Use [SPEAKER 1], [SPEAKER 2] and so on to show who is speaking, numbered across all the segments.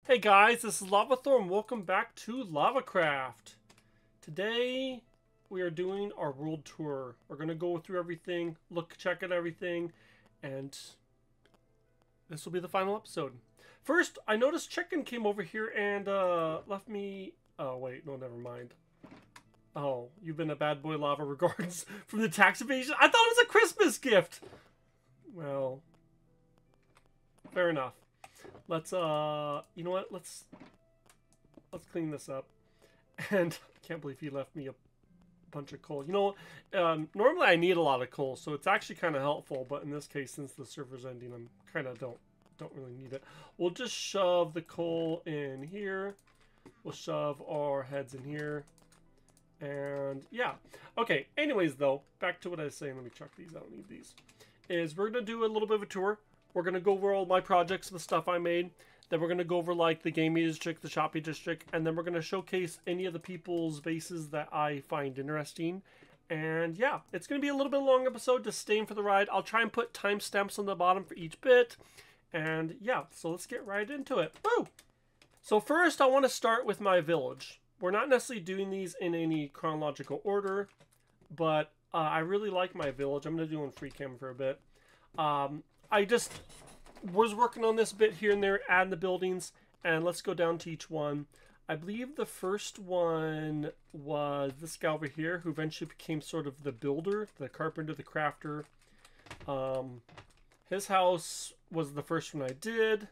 [SPEAKER 1] Hey guys, this is LAVATHOR and welcome back to lavaCRAFT. Today we are doing our world tour. We're going to go through everything, check at everything, and this will be the final episode. First, I noticed Chicken came over here and left me... Oh wait, no, never mind. Oh, you've been a bad boy, Lava. Regards from the tax evasion. I thought it was a Christmas gift! Well, fair enough. Let's you know what, let's clean this up. And I can't believe he left me a bunch of coal. You know, normally I need a lot of coal, so it's actually kind of helpful, but in this case, since the server's ending, I'm kind of don't really need it. We'll just shove the coal in here. We'll shove our heads in here. And yeah. Okay, anyways though, back to what I was saying. Let me check these. I don't need these. Is we're gonna do a little bit of a tour. We're going to go over all my projects, the stuff I made. Then we're going to go over like the gaming district, the shopping district. And then we're going to showcase any of the people's bases that I find interesting. And yeah, it's going to be a little bit long episode. Just stay in for the ride. I'll try and put timestamps on the bottom for each bit. And yeah, so let's get right into it. Woo! So first I want to start with my village. We're not necessarily doing these in any chronological order. But I really like my village. I'm going to do it on free cam for a bit. I just was working on this bit here and there, adding the buildings, and let's go down to each one. I believe the first one was this guy over here, who eventually became sort of the builder, the carpenter, the crafter. His house was the first one I did.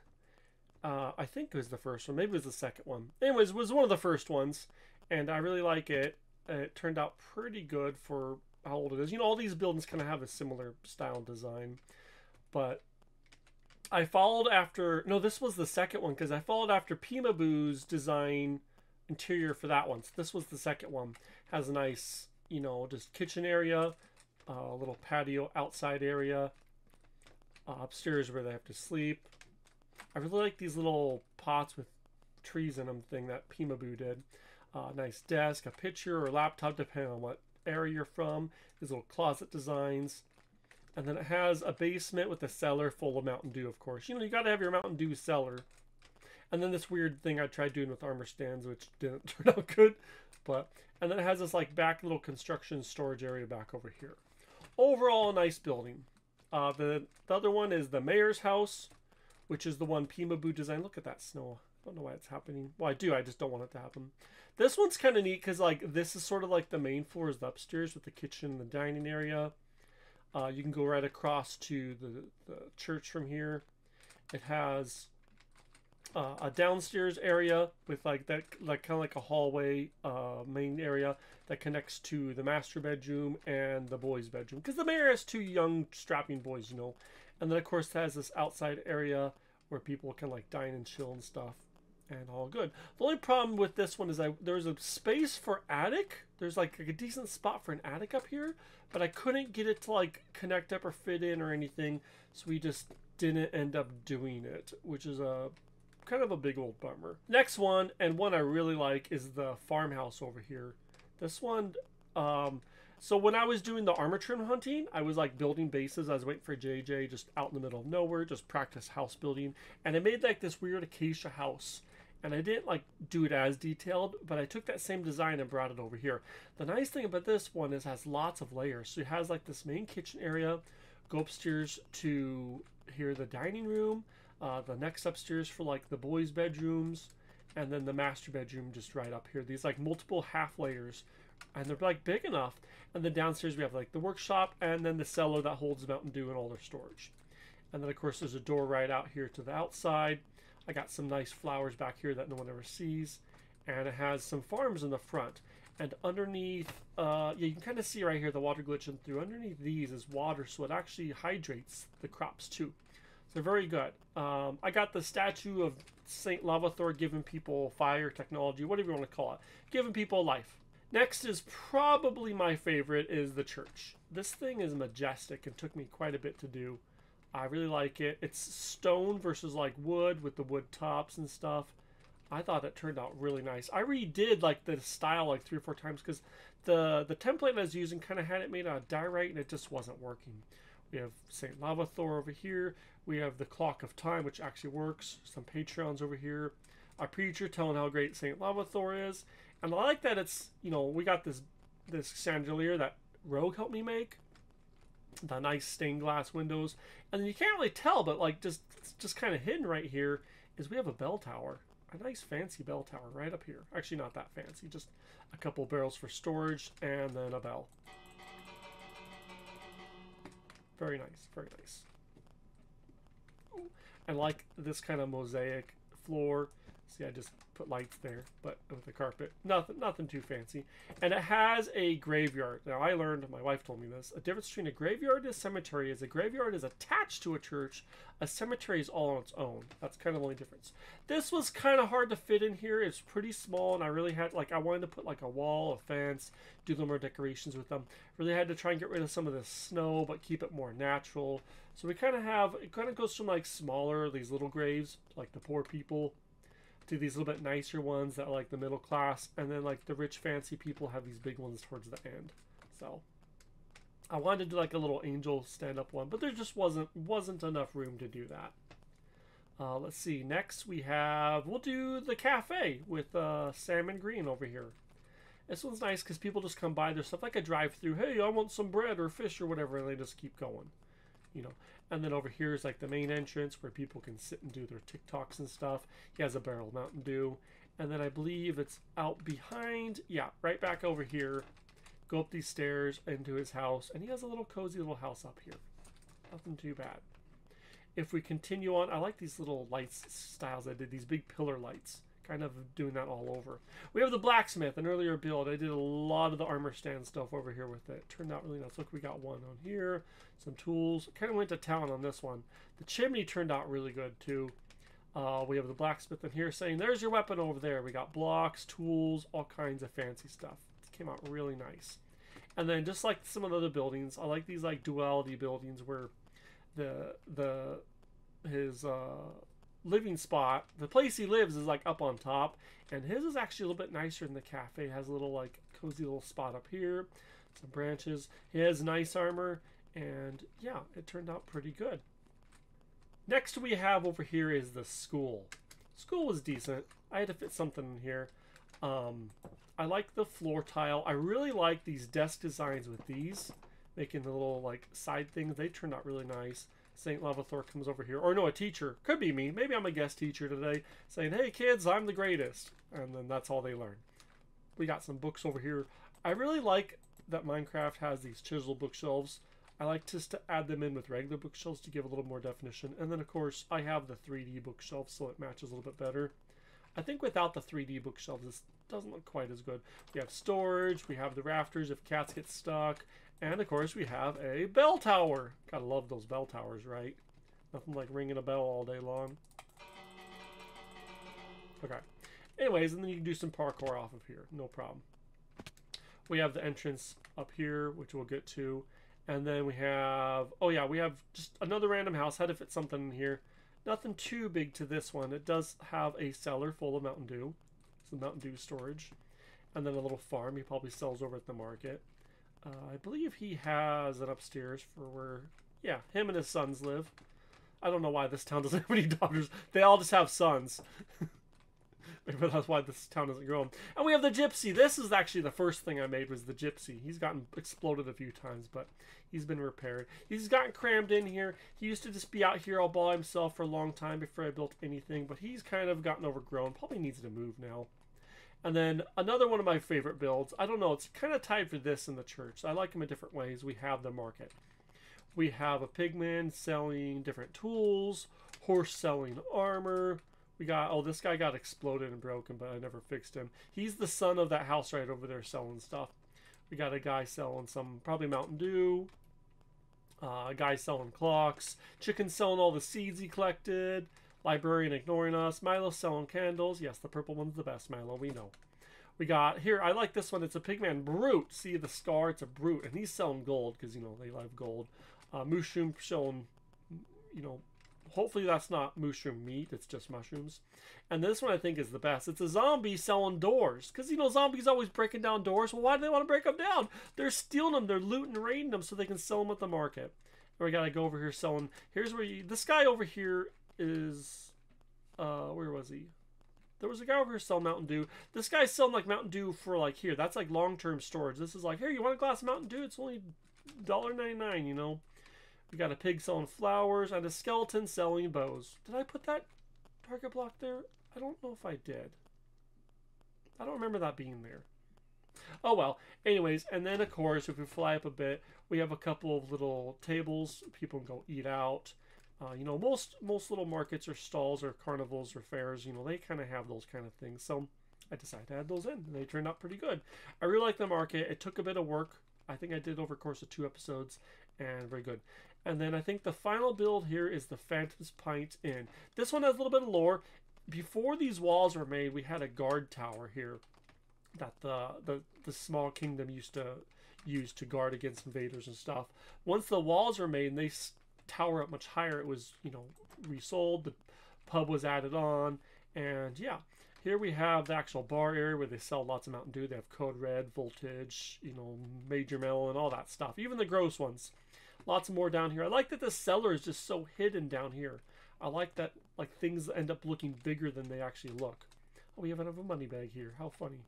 [SPEAKER 1] I think it was the first one. Maybe it was the second one. Anyways, it was one of the first ones, and I really like it. It turned out pretty good for how old it is. You know, all these buildings kind of have a similar style design. But I followed after... No, this was the second one, because I followed after PEEMABOO'S design interior for that one. So this was the second one. Has a nice, you know, just kitchen area, a little patio outside area, upstairs where they have to sleep. I really like these little pots with trees in them thing that PEEMABOO did. Nice desk, a picture or laptop, depending on what area you're from. These little closet designs. And then it has a basement with a cellar full of Mountain Dew, of course. You know, you got to have your Mountain Dew cellar. And then this weird thing I tried doing with armor stands, which didn't turn out good. And then it has this like back little construction storage area back over here. Overall, a nice building. The other one is the mayor's house, which is the one PEEMABOO designed. Look at that snow. I don't know why it's happening. Well, I do. I just don't want it to happen. This one's kind of neat because like this is sort of like the main floor is the upstairs with the kitchen and the dining area. You can go right across to the church from here. It has a downstairs area with like that, like kind of like a hallway main area that connects to the master bedroom and the boys' bedroom. Because the mayor has two young strapping boys, you know. And then of course it has this outside area where people can like dine and chill and stuff. And all good. The only problem with this one is there's a space for attic. There's like a decent spot for an attic up here, but I couldn't get it to like connect up or fit in or anything, so we just didn't end up doing it, which is a kind of a big old bummer. Next one, and one I really like, is the farmhouse over here. This one, so when I was doing the armor trim hunting, I was like building bases. I was waiting for JJ just out in the middle of nowhere, just practice house building, and I made like this weird acacia house. And I didn't like do it as detailed, but I took that same design and brought it over here. The nice thing about this one is it has lots of layers. So it has like this main kitchen area, go upstairs to here, the dining room, the next upstairs for like the boys' bedrooms, and then the master bedroom just right up here. These like multiple half layers, and they're like big enough. And then downstairs we have like the workshop and then the cellar that holds Mountain Dew and all their storage. And then of course there's a door right out here to the outside. I got some nice flowers back here that no one ever sees. And it has some farms in the front. And underneath, yeah, you can kind of see right here the water glitching through. Underneath these is water, so it actually hydrates the crops too. So they're very good. I got the statue of Saint LAVATHOR giving people fire technology, whatever you want to call it. Giving people life. Next is probably my favorite, is the church. This thing is majestic and took me quite a bit to do. I really like it. It's stone versus like wood with the wood tops and stuff. I thought it turned out really nice. I redid like the style like 3 or 4 times because the template I was using kind of had it made out of diorite and it just wasn't working. We have St. LAVATHOR over here. We have the Clock of Time, which actually works. Some Patreons over here. a preacher telling how great Saint Lavathor is. And I like that it's, you know, we got this chandelier that Rogue helped me make. The nice stained glass windows. And then you can't really tell, but like just kind of hidden right here is we have a bell tower. A nice fancy bell tower right up here. Actually not that fancy, just a couple barrels for storage and then a bell. Very nice, very nice. I like this kind of mosaic floor. See, I just put lights there, but with the carpet, nothing too fancy. And it has a graveyard. Now, I learned, my wife told me this, a difference between a graveyard and a cemetery is a graveyard is attached to a church, a cemetery is all on its own. That's kind of the only difference. This was kind of hard to fit in here. It's pretty small, and I really had, like, I wanted to put like a wall, a fence, do a little more decorations with them. Really had to try and get rid of some of the snow, but keep it more natural. So we kind of have, it kind of goes from like smaller, these little graves, like the poor people, to these little bit nicer ones that are like the middle class, and then like the rich fancy people have these big ones towards the end. So I wanted to do like a little angel stand-up one, but there just wasn't enough room to do that. Let's see, next we'll do the cafe with salmon green over here. This one's nice because people just come by, there's stuff like a drive-through, hey, I want some bread or fish or whatever, and they just keep going, you know. And then over here is like the main entrance where people can sit and do their TikToks and stuff. He has a barrel of Mountain Dew. And then I believe it's out behind, yeah, right back over here. Go up these stairs into his house. And he has a little cozy little house up here. Nothing too bad. If we continue on, I like these little lights styles I did, these big pillar lights. Kind of doing that all over. We have the blacksmith, an earlier build. I did a lot of the armor stand stuff over here with it. Turned out really nice. Look, we got one on here. Some tools. Kind of went to town on this one. The chimney turned out really good too. We have the blacksmith in here saying, there's your weapon over there. We got blocks, tools, all kinds of fancy stuff. It came out really nice. And then just like some of the other buildings, I like these like duality buildings where his living spot, the place he lives is like up on top, and his is actually a little bit nicer than the cafe. It has a little like cozy little spot up here, some branches. He has nice armor, and yeah, it turned out pretty good. Next we have over here is the school. School was decent. I had to fit something in here. I like the floor tile. I really like these desk designs with these, making the little like side things. They turned out really nice. Saint Lavathor comes over here, or no, a teacher, could be me, maybe I'm a guest teacher today, saying, hey kids, I'm the greatest, and then that's all they learn. We got some books over here. I really like that Minecraft has these chisel bookshelves. I like just to add them in with regular bookshelves to give a little more definition, and then of course I have the 3D bookshelf so it matches a little bit better. I think without the 3D bookshelves this doesn't look quite as good. We have storage, we have the rafters if cats get stuck, and of course we have a bell tower. Gotta love those bell towers, right? Nothing like ringing a bell all day long. Okay. Anyways, and then you can do some parkour off of here. No problem. We have the entrance up here, which we'll get to. And then we have... oh yeah, we have just another random house. Had to fit something in here. Nothing too big to this one. It does have a cellar full of Mountain Dew. Some Mountain Dew storage. And then a little farm he probably sells over at the market. I believe he has an upstairs for where, yeah, him and his sons live. I don't know why this town doesn't have any daughters. They all just have sons. Maybe that's why this town isn't growing. And we have the gypsy. This is actually the first thing I made was the gypsy. He's gotten exploded a few times, but he's been repaired. He's gotten crammed in here. He used to just be out here all by himself for a long time before I built anything, but he's kind of gotten overgrown. Probably needs to move now. And then another one of my favorite builds, I don't know, it's kind of tied for this in the church. I like them in different ways. We have the market. We have a pigman selling different tools, horse selling armor. We got, oh, this guy got exploded and broken, but I never fixed him. He's the son of that house right over there selling stuff. We got a guy selling some, probably Mountain Dew. A guy selling clocks. Chicken selling all the seeds he collected. Librarian ignoring us. Milo selling candles. Yes, the purple one's the best, Milo. We know. We got here. I like this one. It's a pigman brute. See the scar? It's a brute, and he's selling gold because you know they love gold. Mushroom showing, you know, hopefully that's not mushroom meat. It's just mushrooms. And this one I think is the best. It's a zombie selling doors because you know zombies always breaking down doors. Well, why do they want to break them down? They're stealing them. They're looting and raiding them so they can sell them at the market. And we gotta go over here selling. Here's where you. This guy over here is where was he? There was a guy over here selling Mountain Dew. This guy's selling like Mountain Dew for like here. That's like long-term storage. This is like, here, you want a glass of Mountain Dew? It's only $1.99, you know. We got a pig selling flowers and a skeleton selling bows. Did I put that target block there? I don't know if I did. I don't remember that being there. Oh well. Anyways, and then of course, if we fly up a bit, we have a couple of little tables. People can go eat out. You know, most little markets or stalls or carnivals or fairs, you know, they kind of have those kind of things. So I decided to add those in, and they turned out pretty good. I really like the market. It took a bit of work. I think I did over the course of 2 episodes, and very good. And then I think the final build here is the Phantom's Pint Inn. This one has a little bit of lore. Before these walls were made, we had a guard tower here that the small kingdom used to use to guard against invaders and stuff. Once the walls were made and they tower up much higher, it was, you know, resold. The pub was added on, and yeah, here we have the actual bar area where they sell lots of Mountain Dew. They have Code Red, Voltage, you know, Major Mellow, and all that stuff, even the gross ones. Lots more down here. I like that the cellar is just so hidden down here. I like that, like, things end up looking bigger than they actually look. Oh, we even have a money bag here. How funny.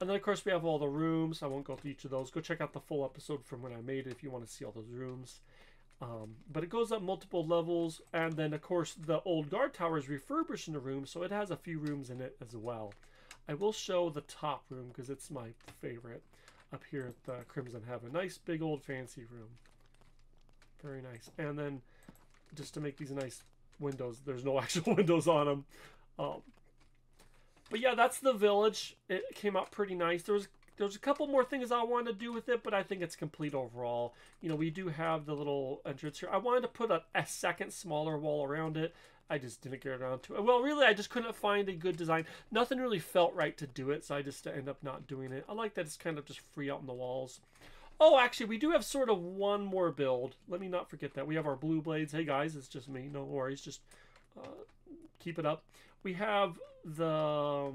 [SPEAKER 1] And then of course we have all the rooms. I won't go through each of those. Go check out the full episode from when I made it if you want to see all those rooms. But it goes up multiple levels, and then of course the old guard tower is refurbished in the room, so it has a few rooms in it as well. I will show the top room because it's my favorite up here at the Crimson Heaven. Nice big old fancy room. Very nice. And then just to make these nice windows, there's no actual windows on them. But yeah, that's the village. It came out pretty nice. There's a couple more things I want to do with it, but I think it's complete overall. You know, we do have the little entrance here. I wanted to put a second smaller wall around it. I just didn't get around to it. Well, really, I just couldn't find a good design. Nothing really felt right to do it, so I just ended up not doing it. I like that it's kind of just free out in the walls. Oh, actually, we do have sort of one more build. Let me not forget that. We have our blue blades. Hey, guys, it's just me. No worries. Just keep it up. We have the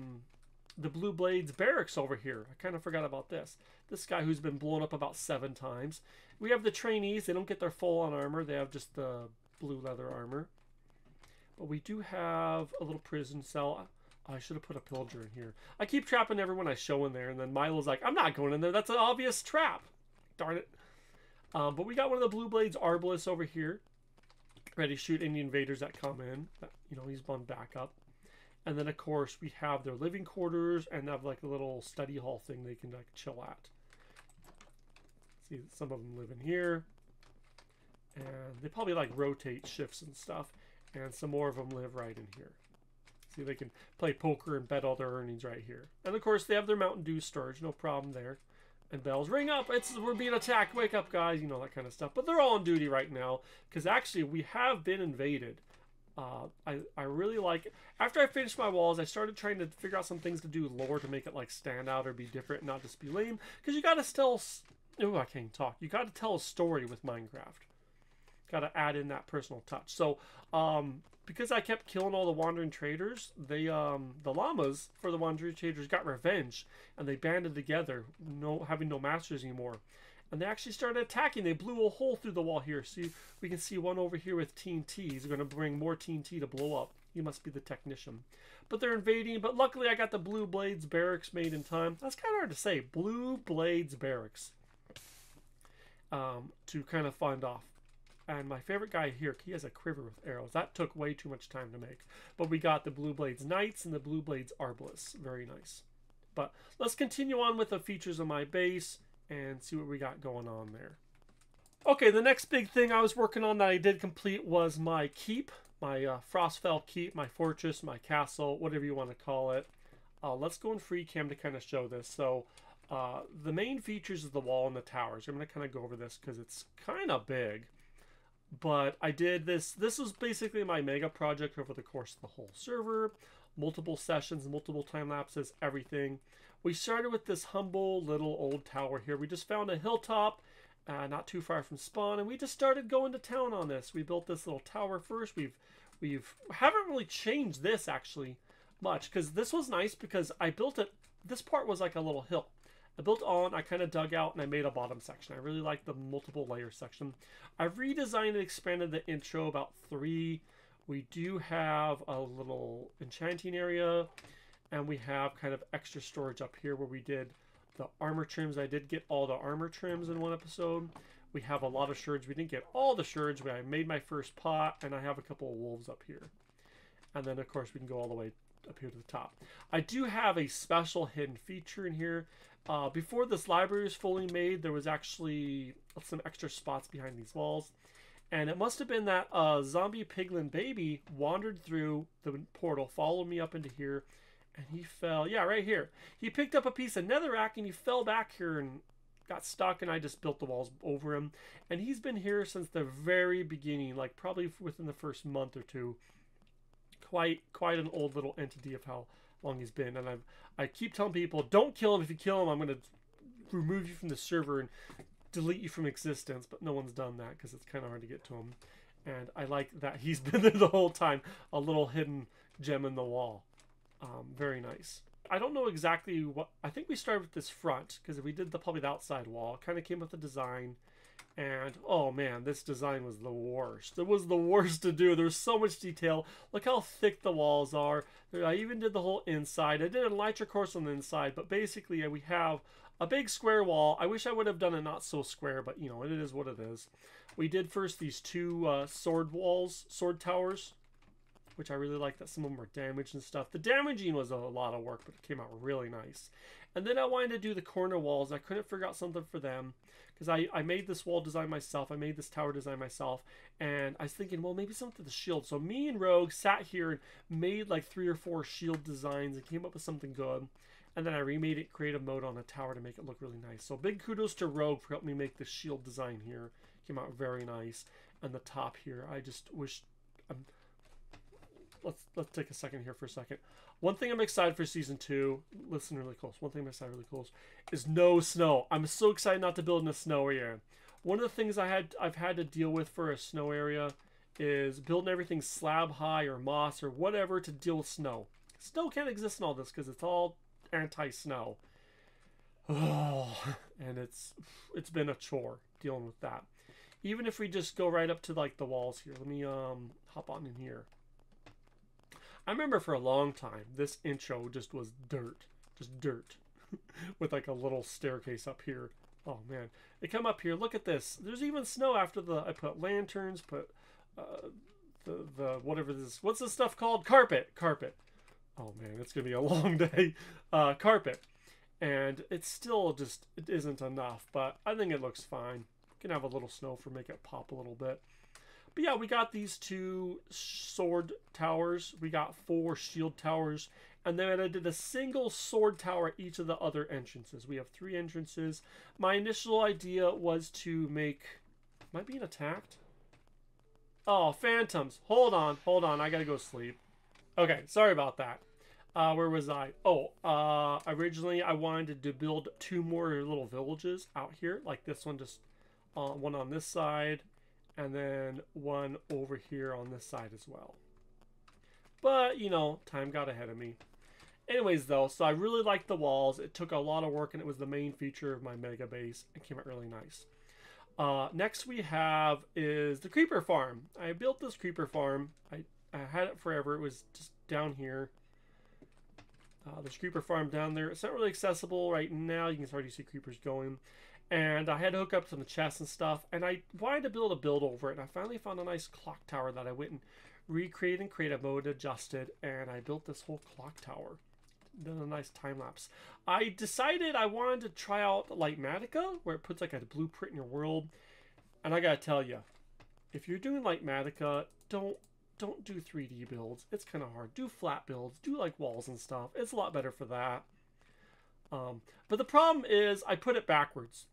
[SPEAKER 1] blue blades barracks over here. I kind of forgot about this. This guy who's been blown up about 7 times. We have the trainees. They don't get their full-on armor. They have just the blue leather armor. But we do have a little prison cell. I should have put a pillager in here. I keep trapping everyone I show in there, and then Milo's like, I'm not going in there. That's an obvious trap. Darn it. But we got one of the blue blades arbalists over here, ready to shoot any invaders that come in. You know, he's on backup. And then, of course, we have their living quarters and have like a little study hall thing they can like chill at. See, some of them live in here. And they probably like rotate shifts and stuff. And some more of them live right in here. See, they can play poker and bet all their earnings right here. And, of course, they have their Mountain Dew storage. No problem there. And bells ring up. We're being attacked. Wake up, guys. You know, that kind of stuff. But they're all on duty right now. Because, actually, we have been invaded. I really like it. After I finished my walls, I started trying to figure out some things to do lore to make it like stand out or be different and not just be lame. Because you got to tell... Oh, I can't tell. You got to tell a story with Minecraft. Got to add in that personal touch. So, because I kept killing all the wandering traders, they, the llamas for the wandering traders got revenge. And they banded together, having no masters anymore. And they actually started attacking. They blew a hole through the wall here. See, we can see one over here with TNT. He's going to bring more TNT to blow up. He must be the technician. But they're invading. But luckily, I got the Blue Blades barracks made in time. That's kind of hard to say. Blue Blades barracks. To kind of fund off. And my favorite guy here, he has a quiver with arrows. That took way too much time to make. But we got the Blue Blades Knights and the Blue Blades Arbalists. Very nice. But let's continue on with the features of my base and see what we got going on there. Okay, the next big thing I was working on that I did complete was my keep. My FROSTFELL keep, my fortress, my castle, whatever you want to call it. Let's go in free cam to kind of show this. So the main features of the wall and the towers. I'm going to kind of go over this because it's kind of big. But I did this. This was basically my mega project over the course of the whole server. Multiple sessions, multiple time lapses, everything. We started with this humble little old tower here. We just found a hilltop not too far from spawn, and we just started going to town on this. We built this little tower first. We haven't really changed this actually much because this was nice because I built it. This part was like a little hill. I built on, I kind of dug out, and I made a bottom section. I really like the multiple layer section. I've redesigned and expanded the intro about 3 We do have a little enchanting area, and we have kind of extra storage up here where we did the armor trims. I did get all the armor trims in one episode. We have a lot of sherds. We didn't get all the sherds, but I made my first pot, and I have a couple of wolves up here. And then, of course, we can go all the way up here to the top. I do have a special hidden feature in here. Before this library was fully made, there was actually some extra spots behind these walls. And it must have been that zombie piglin baby wandered through the portal, followed me up into here, and he fell. Yeah, right here. He picked up a piece of netherrack, and he fell back here and got stuck, and I just built the walls over him. And he's been here since the very beginning, like probably within the first month or two. Quite an old little entity of how long he's been. And I keep telling people, don't kill him. If you kill him, I'm going to remove you from the server and delete you from existence. But no one's done that because it's kind of hard to get to him. And I like that he's been there the whole time. A little hidden gem in the wall. Very nice. I don't know exactly what... I think we started with this front, because if we did probably the outside wall, it kind of came with the design. And, oh man, this design was the worst. It was the worst to do. There's so much detail. Look how thick the walls are. I even did the whole inside. I did a elytra course on the inside, but basically we have a big square wall. I wish I would have done it not so square, but you know, it is what it is. We did first these two sword towers, which I really like that some of them were damaged and stuff. The damaging was a lot of work, but it came out really nice. And then I wanted to do the corner walls. I couldn't figure out something for them because I made this wall design myself. I made this tower design myself. And I was thinking, well, maybe something to the shield. So me and Rogue sat here and made like 3 or 4 shield designs and came up with something good. And then I remade it creative mode on a tower to make it look really nice. So big kudos to Rogue for helping me make this shield design here. Came out very nice. And the top here, I just wish... Let's take a second here for a second. One thing I'm excited for season 2, listen really close. One thing I'm excited really close is no snow. I'm so excited not to build in a snow area. One of the things I've had to deal with for a snow area is building everything slab high or moss or whatever to deal with snow. Snow can't exist in all this because it's all anti-snow. Oh, and it's been a chore dealing with that. Even if we just go right up to like the walls here. Let me hop on in here. I remember for a long time, this intro just was dirt. Just dirt. With like a little staircase up here. Oh man. They come up here, look at this. There's even snow after I put lanterns, put the whatever this is. What's this stuff called? Carpet. Oh man, it's going to be a long day. Carpet. And it's still just, it isn't enough, but I think it looks fine. You can have a little snow for make it pop a little bit. But yeah, we got these 2 sword towers. We got 4 shield towers. And then I did a single sword tower at each of the other entrances. We have 3 entrances. My initial idea was to make... Am I being attacked? Oh, phantoms. Hold on. I gotta go sleep. Okay, sorry about that. Where was I? Oh, originally I wanted to build 2 more little villages out here. Like this one, just one on this side. And then one over here on this side as well. But, you know, time got ahead of me. Anyways, though, so I really liked the walls. It took a lot of work, and it was the main feature of my mega base. It came out really nice. Next we have is the creeper farm. I built this creeper farm. I had it forever. It was just down here. There's creeper farm down there. It's not really accessible right now. You can already see creepers going. And I had to hook up some chests and stuff. And I wanted to build a build over it. And I finally found a nice clock tower that I went and recreated in creative mode, adjusted. And I built this whole clock tower. Done a nice time lapse. I decided I wanted to try out Litematica, where it puts like a blueprint in your world. And I gotta tell you, if you're doing Litematica, don't do 3D builds. It's kind of hard. Do flat builds. Do like walls and stuff. It's a lot better for that. But the problem is I put it backwards.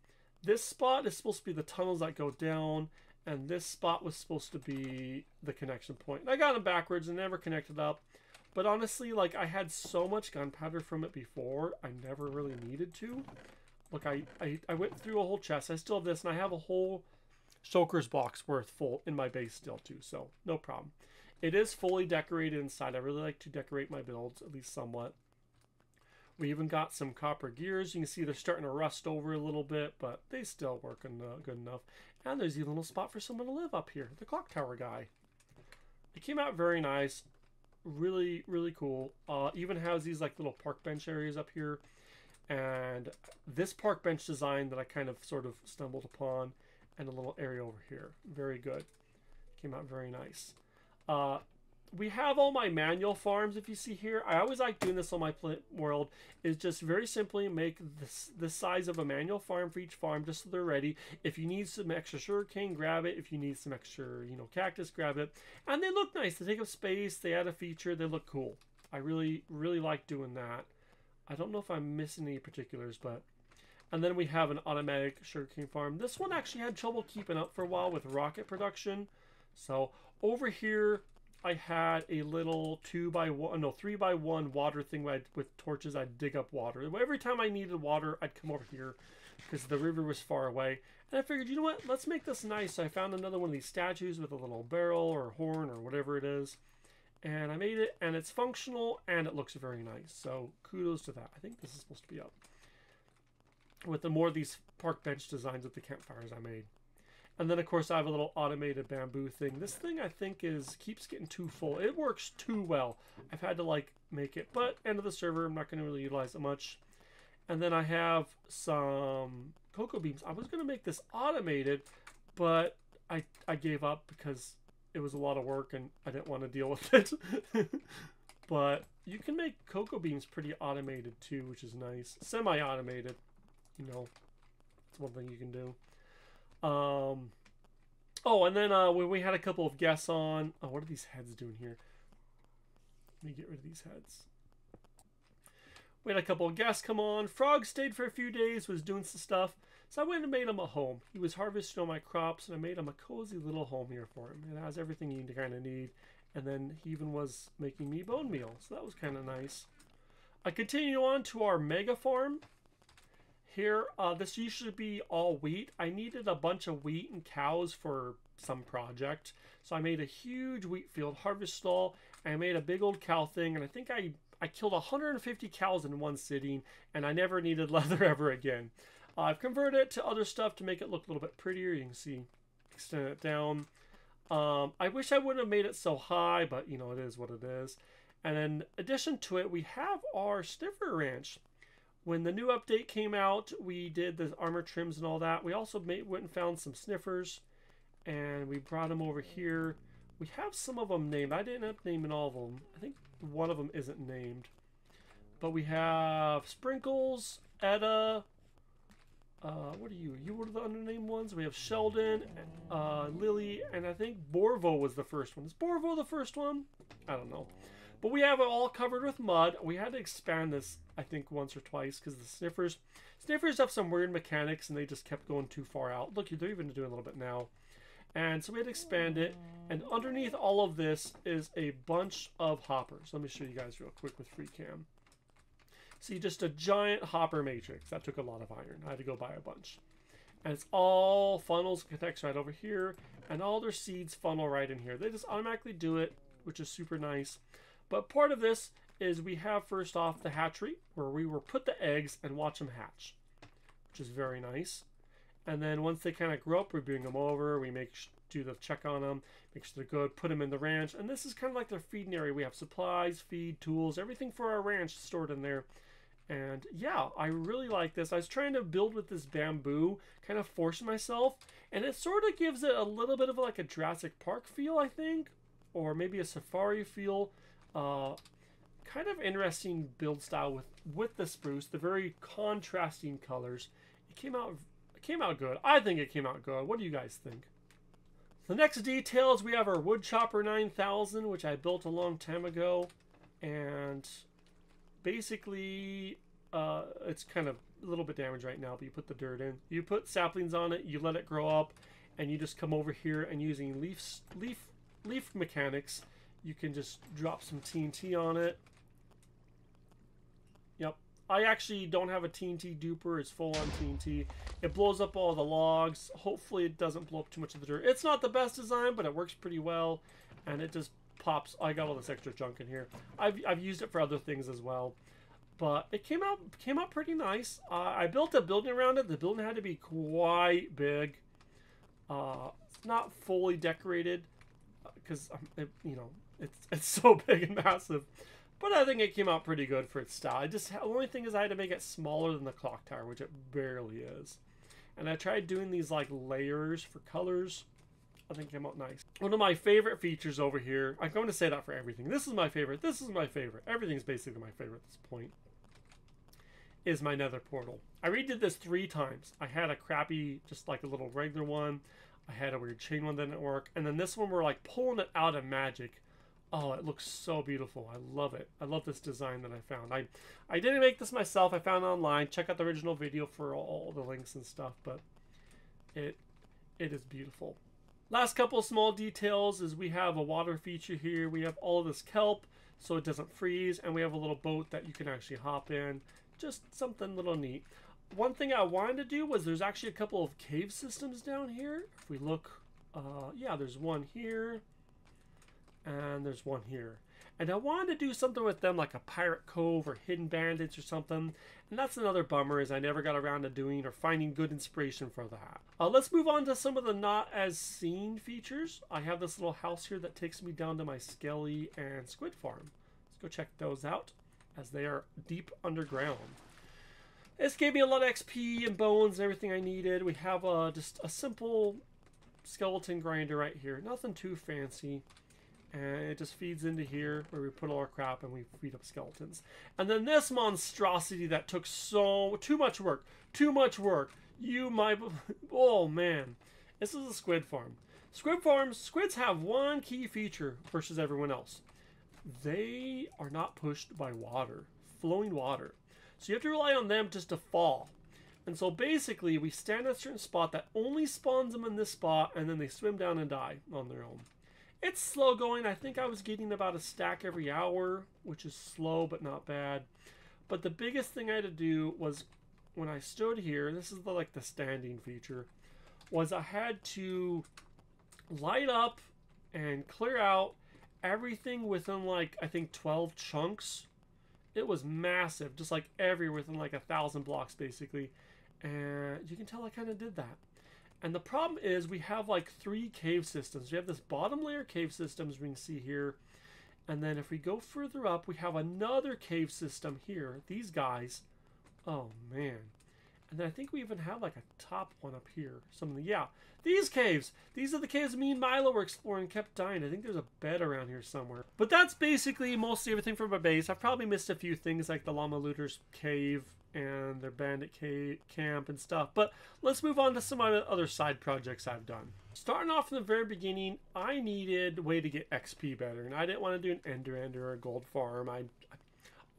[SPEAKER 1] This spot is supposed to be the tunnels that go down, and this spot was supposed to be the connection point. And I got them backwards and never connected up. But honestly, like, I had so much gunpowder from it before, I never really needed to. Look, I went through a whole chest. I still have this, and I have a whole shulker's box worth full in my base still, too. So, no problem. It is fully decorated inside. I really like to decorate my builds, at least somewhat. We even got some copper gears. You can see they're starting to rust over a little bit, but they still work good enough. And there's even a little spot for someone to live up here. The clock tower guy. It came out very nice. Really, really cool. Even has these like little park bench areas up here. And this park bench design that I kind of sort of stumbled upon, and a little area over here. Very good. Came out very nice. We have all my manual farms, if you see here. I always like doing this on my world, is just very simply make this size of a manual farm for each farm, just so they're ready. If you need some extra sugarcane, grab it. If you need some extra, you know, cactus, grab it. And they look nice. They take up space. They add a feature. They look cool. I really, really like doing that. I don't know if I'm missing any particulars, but... And then we have an automatic sugarcane farm. This one actually had trouble keeping up for a while with rocket production. So over here, I had a little 3x1 water thing with torches. I'd dig up water. Every time I needed water, I'd come over here because the river was far away. And I figured, you know what? Let's make this nice. So I found another one of these statues with a little barrel or horn or whatever it is. And I made it, and it's functional, and it looks very nice. So kudos to that. I think this is supposed to be up with the more of these park bench designs with the campfires I made. And then, of course, I have a little automated bamboo thing. This thing, I think, keeps getting too full. It works too well. I've had to, like, make it. But, end of the server, I'm not going to really utilize it much. And then I have some cocoa beams. I was going to make this automated, but I gave up because it was a lot of work and I didn't want to deal with it. But you can make cocoa beams pretty automated, too, which is nice. Semi-automated. You know, it's one thing you can do. Oh, and then when we had a couple of guests on, what are these heads doing here? Let me get rid of these heads. We had a couple of guests come on. Frog stayed for a few days, was doing some stuff, so I went and made him a home. He was harvesting all my crops, and I made him a cozy little home here for him. It has everything you kind of need, and then he even was making me bone meal, so that was kind of nice. I continue on to our mega farm. Here, this used to be all wheat. I needed a bunch of wheat and cows for some project. So I made a huge wheat field, harvest stall, and I made a big old cow thing. And I think I killed 150 cows in one sitting, and I never needed leather ever again. I've converted it to other stuff to make it look a little bit prettier. You can see, extend it down. I wish I wouldn't have made it so high, but you know, it is what it is. And in addition to it, we have our sniffer ranch. When the new update came out, we did the armor trims and all that. We also went and found some sniffers, and we brought them over here. We have some of them named. I didn't end up naming all of them. I think one of them isn't named. But we have Sprinkles, Etta, what are you? You were the unnamed ones. We have Sheldon, Lily, and I think Borvo was the first one. Is Borvo the first one? I don't know. But we have it all covered with mud. We had to expand this, I think, once or twice because the sniffers have some weird mechanics and they just kept going too far out. Look, they're even doing a little bit now. And so we had to expand it. And underneath all of this is a bunch of hoppers. Let me show you guys real quick with free cam. See, just a giant hopper matrix. That took a lot of iron. I had to go buy a bunch. And it's all funnels, connects right over here. And all their seeds funnel right in here. They just automatically do it, which is super nice. But part of this is we have first off the hatchery where we will put the eggs and watch them hatch, which is very nice. And then once they kind of grow up, we bring them over, we do the check on them, make sure they're good, put them in the ranch. And this is kind of like their feeding area. We have supplies, feed, tools, everything for our ranch stored in there. And yeah, I really like this. I was trying to build with this bamboo, kind of forcing myself, and it sort of gives it a little bit of like a Jurassic Park feel, I think, or maybe a safari feel. Kind of interesting build style with the spruce, the very contrasting colors. It came out good. I think it came out good. What do you guys think? The next details, we have our wood chopper 9000, which I built a long time ago, and basically it's kind of a little bit damaged right now, but you put the dirt in, you put saplings on it, you let it grow up, and you just come over here and using leaf mechanics, you can just drop some TNT on it. Yep. I actually don't have a TNT duper. It's full on TNT. It blows up all the logs. Hopefully it doesn't blow up too much of the dirt. It's not the best design, but it works pretty well. And it just pops. I got all this extra junk in here. I've used it for other things as well. But it came out pretty nice. I built a building around it. The building had to be quite big. It's not fully decorated, because you know, it's so big and massive. But I think it came out pretty good for its style. The only thing is I had to make it smaller than the clock tower, which it barely is. And I tried doing these like layers for colors. I think it came out nice. One of my favorite features over here, I'm going to say that for everything. This is my favorite. This is my favorite. Everything's basically my favorite at this point. Is my nether portal. I redid this 3 times. I had a crappy, just like a little regular one. I had a weird chain one that didn't work. And then this one, we're like pulling it out of magic. Oh, it looks so beautiful. I love it. I love this design that I found. I didn't make this myself. I found it online. Check out the original video for all the links and stuff. But it is beautiful. Last couple of small details is we have a water feature here. We have all of this kelp so it doesn't freeze. And we have a little boat that you can actually hop in. Just something little neat. One thing I wanted to do was there's actually a couple of cave systems down here. If we look, yeah, there's one here. And there's one here. And I wanted to do something with them like a pirate cove or hidden bandits or something. And that's another bummer is I never got around to doing or finding good inspiration for that. Let's move on to some of the not as seen features. I have this little house here that takes me down to my SKELE and SQUID farm. Let's go check those out as they are deep underground. This gave me a lot of XP and bones and everything I needed. We have just a simple skeleton grinder right here. Nothing too fancy. And it just feeds into here where we put all our crap and we feed up skeletons. And then this monstrosity that took too much work. Oh man. This is a squid farm. Squids have one key feature versus everyone else. They are not pushed by water, flowing water. So you have to rely on them just to fall. And so basically we stand at a certain spot that only spawns them in this spot and then they swim down and die on their own. It's slow going. I think I was getting about a stack every hour, which is slow but not bad. But the biggest thing I had to do was when I stood here, this is the standing feature, was I had to light up and clear out everything within like I think 12 chunks. It was massive, just like everywhere within like 1,000 blocks basically. And you can tell I kind of did that. And the problem is we have like 3 cave systems. We have this bottom layer cave system, as we can see here. And then if we go further up, we have another cave system here. These guys. Oh, man. And then I think we even have like a top one up here. Yeah, these caves. These are the caves me and Milo were exploring and kept dying. I think there's a bed around here somewhere. But that's basically mostly everything from my base. I've probably missed a few things like the llama looters cave and their bandit camp and stuff. But let's move on to some other side projects I've done. Starting off from the very beginning, I needed a way to get XP better, and I didn't want to do an ender or a gold farm.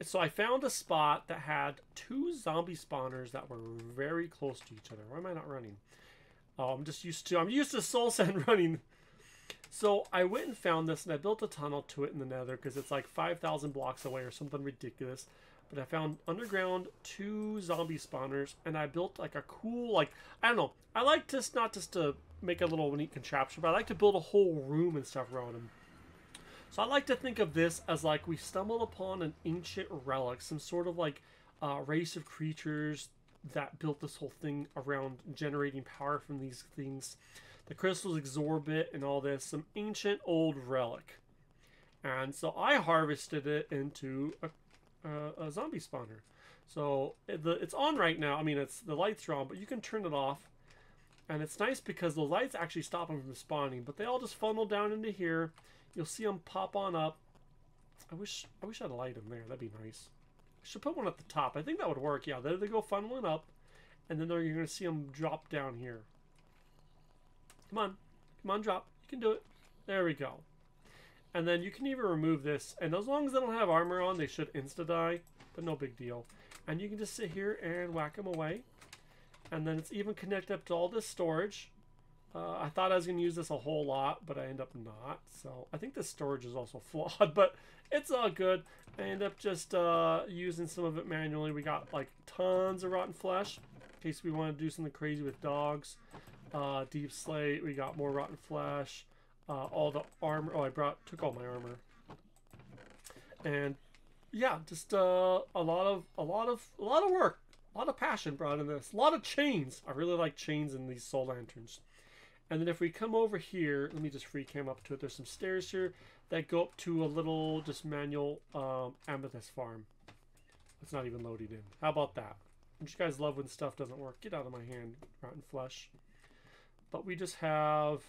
[SPEAKER 1] So I found a spot that had 2 zombie spawners that were very close to each other. Why am I not running? Oh, I'm used to soul sand running. So I went and found this, and I built a tunnel to it in the nether because it's like 5,000 blocks away or something ridiculous. But I found underground 2 zombie spawners, and I built like a cool, I don't know. I like to not just to make a little neat contraption, but I like to build a whole room and stuff around them. So I like to think of this as like we stumbled upon an ancient relic, some sort of like race of creatures that built this whole thing around generating power from these things. The crystals exorbitant and all this, some ancient old relic. And so I harvested it into a zombie spawner. So it's on right now. I mean, the lights are on, but you can turn it off. And it's nice because the lights actually stop them from spawning, but they all just funnel down into here. You'll see them pop on up. I wish I had a light in there. That'd be nice. I should put one at the top. I think that would work. Yeah, there they go funneling up, and then you're going to see them drop down here. Come on, drop. You can do it. There we go. And then you can even remove this, and as long as they don't have armor on, they should insta-die, but no big deal. And you can just sit here and whack them away. And then it's even connected up to all this storage. I thought I was going to use this a whole lot, but I end up not. So I think this storage is also flawed, but it's all good. I end up just using some of it manually. We got like tons of rotten flesh in case we want to do something crazy with dogs. Deep slate, we got more rotten flesh. All the armor. Oh, took all my armor. And yeah, just a lot of work. A lot of passion brought in this. A lot of chains. I really like chains in these soul lanterns. And then if we come over here, let me just free cam up to it. There's some stairs here that go up to a little just manual amethyst farm. It's not even loading in. How about that? Don't you guys love when stuff doesn't work? Get out of my hand, rotten flesh. But we just have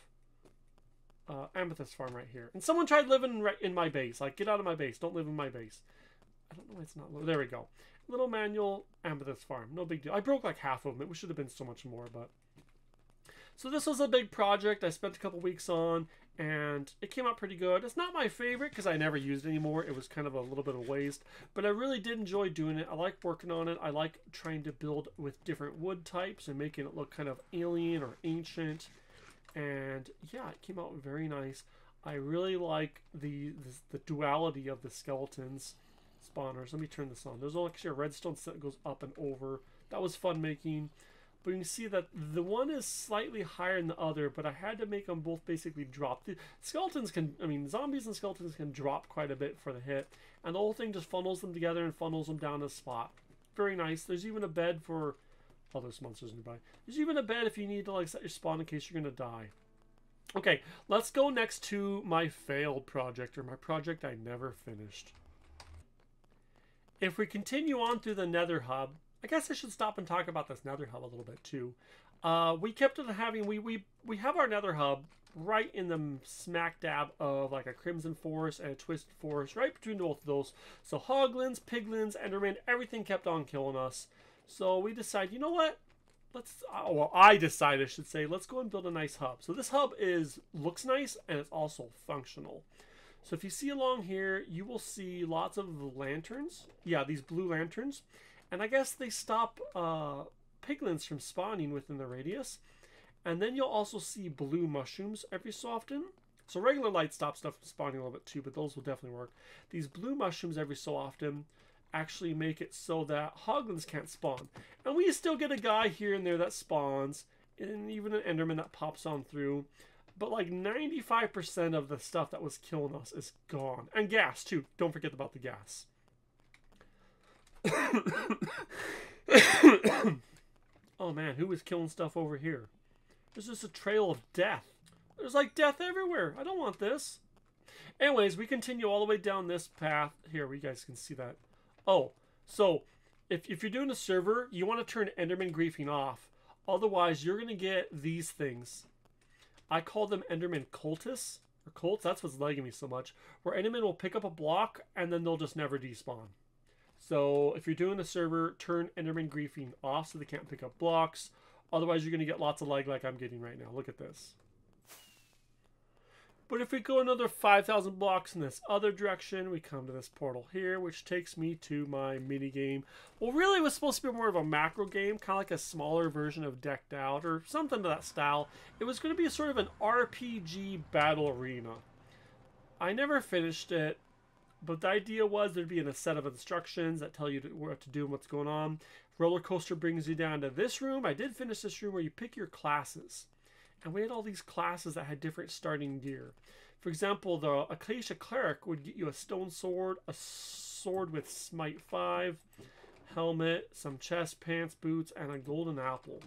[SPEAKER 1] amethyst farm right here. And someone tried living right in my base. Like, get out of my base. Don't live in my base. I don't know why it's not loaded. There we go. Little manual amethyst farm. No big deal. I broke like half of them. It should have been so much more, but... So this was a big project I spent a couple weeks on, and it came out pretty good. It's not my favorite because I never used it anymore. It was kind of a little bit of waste, but I really did enjoy doing it. I like working on it. I like trying to build with different wood types and making it look kind of alien or ancient. And yeah, it came out very nice. I really like the duality of the skeletons spawners. Let me turn this on. There's actually a redstone set that goes up and over. That was fun making. But you can see that the one is slightly higher than the other, but I had to make them both basically drop. The skeletons can, I mean, zombies and skeletons can drop quite a bit for the hit. And the whole thing just funnels them together and funnels them down a spot. Very nice. There's even a bed for... Oh, there's monsters nearby. There's even a bed if you need to like set your spawn in case you're going to die. Okay, let's go next to my failed project, or my project I never finished. If we continue on through the Nether hub, I guess I should stop and talk about this Nether hub a little bit too. We kept on having, we have our Nether hub right in the smack dab of like a Crimson Forest and a Twisted Forest, right between both of those. So Hoglins, Piglins, Enderman, everything kept on killing us. So we decided, you know what? Let's, well, I decided, I should say, let's go and build a nice hub. So this hub looks nice and it's also functional. So if you see along here, you will see lots of lanterns. Yeah, these blue lanterns. And I guess they stop piglins from spawning within the radius. And then you'll also see blue mushrooms every so often. So regular light stops stuff from spawning a little bit too, but those will definitely work. These blue mushrooms every so often actually make it so that hoglins can't spawn. And we still get a guy here and there that spawns, and even an enderman that pops on through. But like 95% of the stuff that was killing us is gone. And gas too. Don't forget about the gas. Oh man, who is killing stuff over here? There's just a trail of death. There's like death everywhere. I don't want this. Anyways, we continue all the way down this path. Here, you guys can see that. Oh, so if you're doing a server, you want to turn Enderman griefing off. Otherwise, you're going to get these things. I call them Enderman cultists, or cults. That's what's lagging me so much. Where Enderman will pick up a block, and then they'll just never despawn. So if you're doing a server, turn Enderman griefing off so they can't pick up blocks. Otherwise, you're going to get lots of lag like I'm getting right now. Look at this. But if we go another 5,000 blocks in this other direction, we come to this portal here, which takes me to my mini game. Well, really, it was supposed to be more of a macro game, kind of like a smaller version of Decked Out or something to that style. It was going to be a sort of an RPG battle arena. I never finished it, but the idea was there'd be a set of instructions that tell you what to do and what's going on. Roller coaster brings you down to this room. I did finish this room where you pick your classes. And we had all these classes that had different starting gear. For example, the Acacia Cleric would get you a stone sword, a sword with Smite 5, helmet, some chest, pants, boots, and a golden apple.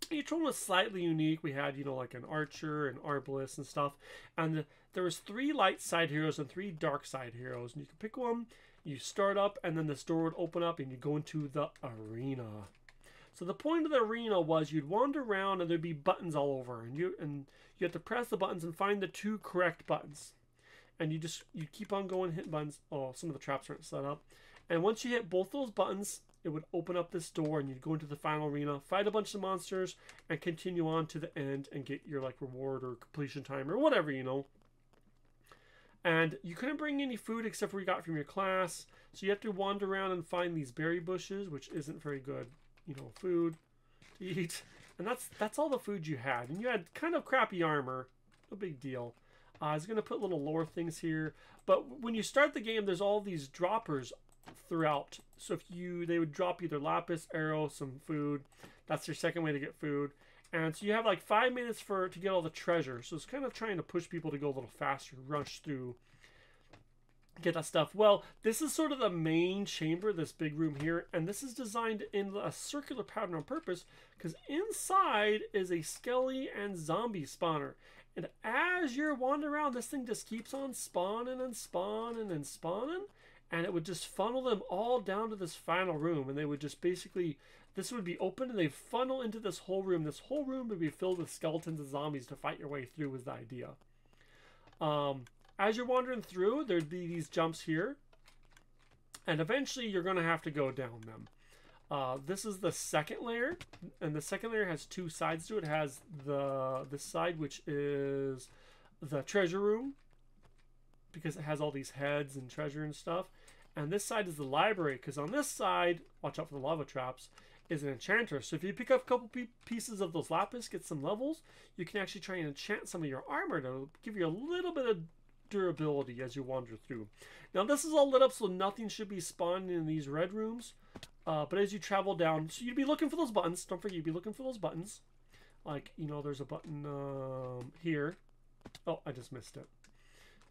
[SPEAKER 1] Each one was slightly unique. We had, you know, like an archer, an arbalist, and stuff. And there was 3 light side heroes and 3 dark side heroes. And you could pick one, you start up, and then this door would open up, and you go into the arena. So the point of the arena was you'd wander around and there'd be buttons all over, and you had to press the buttons and find the 2 correct buttons. And you keep on going, hitting buttons. Oh, some of the traps aren't set up. And once you hit both those buttons, it would open up this door and you'd go into the final arena, fight a bunch of monsters, and continue on to the end and get your like reward or completion time or whatever, you know. And you couldn't bring any food except for what you got from your class. So you have to wander around and find these berry bushes, which isn't very good, you know, food to eat. And that's all the food you had. And you had kind of crappy armor. No big deal. I was going to put little lore things here. But when you start the game, there's all these droppers throughout. So they would drop either lapis, arrow, some food. That's your second way to get food. And so you have like 5 minutes to get all the treasure. So it's kind of trying to push people to go a little faster, rush through. get that stuff. Well, this is sort of the main chamber, this big room here, and this is designed in a circular pattern on purpose because inside is a skelly and zombie spawner. And as you're wandering around, this thing just keeps on spawning and spawning and spawning, and it would just funnel them all down to this final room, and they would just basically, this would be open and they'd funnel into this whole room. This whole room would be filled with skeletons and zombies to fight your way through was the idea. As you're wandering through, there'd be these jumps here, and eventually you're going to have to go down them. This is the second layer, and the second layer has two sides to it. It has this side, which is the treasure room, because it has all these heads and treasure and stuff. And this side is the library, because on this side, watch out for the lava traps, is an enchanter. So if you pick up a couple pieces of those lapis, get some levels, you can actually try and enchant some of your armor to give you a little bit of durability as you wander through. Now this is all lit up, so nothing should be spawning in these red rooms. But as you travel down, so you'd be looking for those buttons. Don't forget, you'd be looking for those buttons. Like, you know, there's a button here. Oh, I just missed it.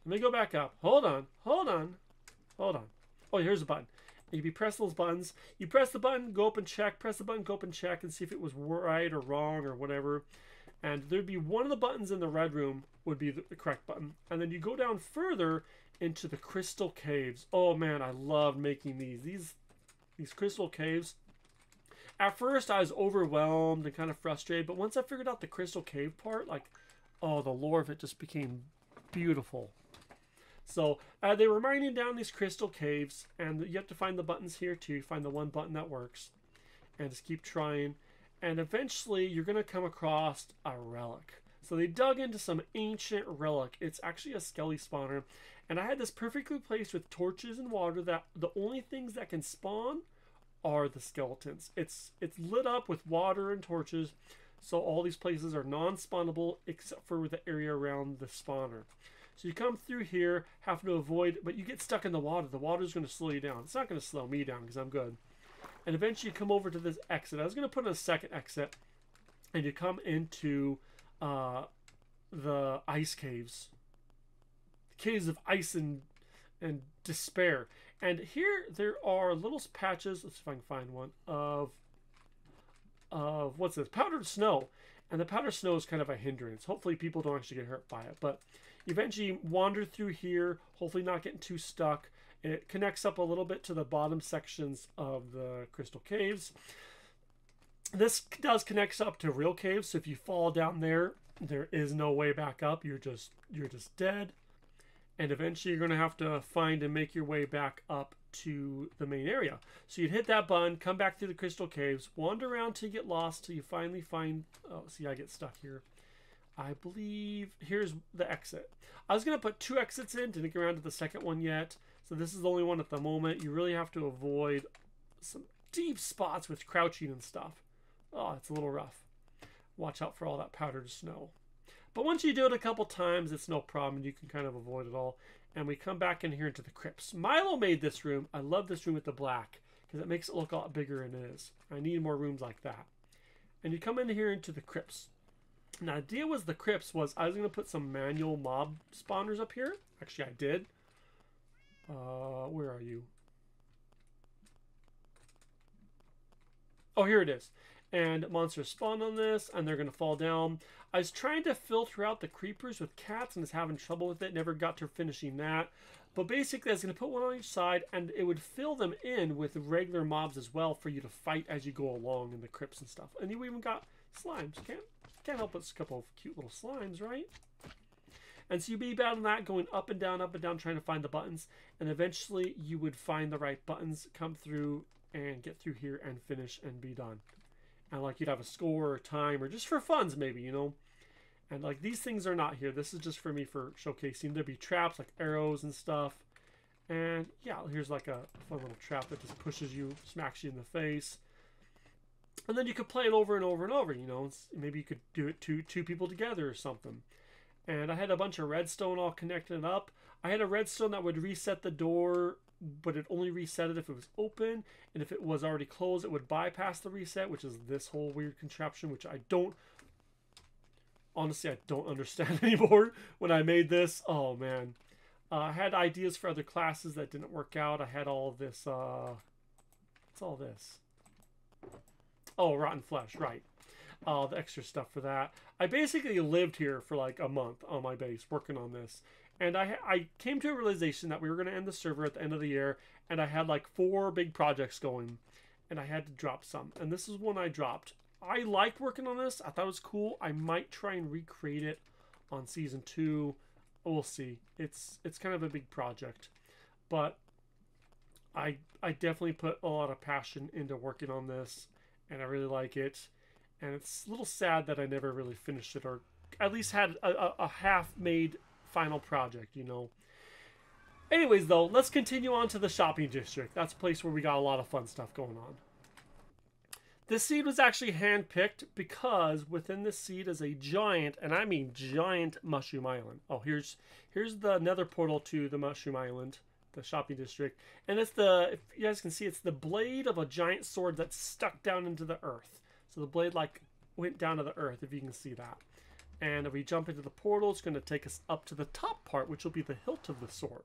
[SPEAKER 1] Let me go back up. Hold on. Oh, here's a button. And you'd be pressing those buttons. You press the button, go up and check. Press the button, go up and check, and see if it was right or wrong or whatever. And there'd be one of the buttons in the red room would be the correct button. And then you go down further into the crystal caves. Oh man, I love making these crystal caves. At first I was overwhelmed and kind of frustrated, but once I figured out the crystal cave part, like, oh, the lore of it just became beautiful. So they were mining down these crystal caves, and you have to find the buttons here too. You find the one button that works, and just keep trying. And eventually you're going to come across a relic. So they dug into some ancient relic. It's actually a skelly spawner. And I had this perfectly placed with torches and water that the only things that can spawn are the skeletons. It's lit up with water and torches. So all these places are non-spawnable except for the area around the spawner. So you come through here, having to avoid, but you get stuck in the water. The water's going to slow you down. It's not going to slow me down because I'm good. And eventually you come over to this exit. I was going to put in a second exit. And you come into the ice caves. Caves of ice and despair. And here there are little patches, let's see if I can find one, of what's this? Powdered snow. And the powdered snow is kind of a hindrance. Hopefully people don't actually get hurt by it. But eventually wander through here, hopefully not getting too stuck. It connects up a little bit to the bottom sections of the crystal caves. This does connect up to real caves, so if you fall down there, there is no way back up. You're just dead. And eventually you're going to have to find and make your way back up to the main area. So you'd hit that button, come back through the crystal caves, wander around till you get lost, till you finally find... Oh, see, I get stuck here. I believe here's the exit. I was going to put 2 exits in, didn't get around to the second one yet. So this is the only one at the moment. You really have to avoid some deep spots with crouching and stuff. Oh, it's a little rough. Watch out for all that powdered snow. But once you do it a couple times, it's no problem. You can kind of avoid it all. And we come back in here into the crypts. Milo made this room. I love this room with the black because it makes it look a lot bigger than it is. I need more rooms like that. And you come in here into the crypts. And the idea was the crypts was I was going to put some manual mob spawners up here. Actually, I did. Where are you? Oh, here it is. And monsters spawn on this, and they're going to fall down. I was trying to filter out the creepers with cats and was having trouble with it. Never got to finishing that. But basically, I was going to put one on each side, and it would fill them in with regular mobs as well for you to fight as you go along in the crypts and stuff. And you even got slimes. Can't help but a couple of cute little slimes, right? And so you'd be battling that, going up and down, trying to find the buttons. And eventually, you would find the right buttons, come through, and get through here and finish and be done. And like you'd have a score or time or just for funs maybe, you know. And like these things are not here. This is just for me for showcasing. There'd be traps like arrows and stuff. And yeah, here's like a fun little trap that just pushes you, smacks you in the face. And then you could play it over and over and over, you know. Maybe you could do it two people together or something. And I had a bunch of redstone all connected up. I had a redstone that would reset the door, but it only reset it if it was open, and if it was already closed, it would bypass the reset, which is this whole weird contraption, which I don't understand anymore. When I made this, oh man, I had ideas for other classes that didn't work out. I had all of this, what's all this? Oh, rotten flesh, right. The extra stuff for that. I basically lived here for like a month on my base working on this. And I came to a realization that we were going to end the server at the end of the year. And I had like 4 big projects going. And I had to drop some. And this is one I dropped. I liked working on this. I thought it was cool. I might try and recreate it on season 2. We'll see. It's kind of a big project. But I definitely put a lot of passion into working on this. And I really like it. And it's a little sad that I never really finished it, or at least had a half-made final project, you know. Anyways, though, let's continue on to the shopping district. That's a place where we got a lot of fun stuff going on. This seed was actually hand-picked because within this seed is a giant, and I mean giant, mushroom island. Oh, here's the nether portal to the mushroom island, the shopping district. And it's if you guys can see, it's the blade of a giant sword that's stuck down into the earth. So the blade like went down to the earth, if you can see that. And if we jump into the portal, it's going to take us up to the top part, which will be the hilt of the sword.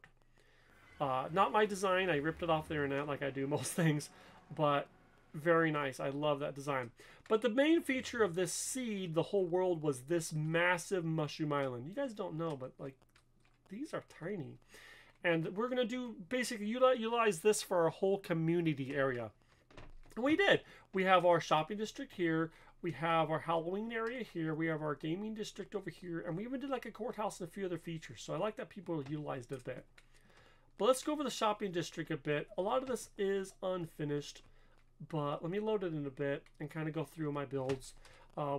[SPEAKER 1] Not my design. I ripped it off the internet like I do most things. But very nice. I love that design. But the main feature of this seed, the whole world, was this massive mushroom island. You guys don't know, but like these are tiny. And we're going to do basically utilize this for our whole community area. And we did. We have our shopping district here. We have our Halloween area here. We have our gaming district over here. And we even did like a courthouse and a few other features. So I like that people utilized it a bit. But let's go over the shopping district a bit. A lot of this is unfinished. But let me load it in a bit and kind of go through my builds.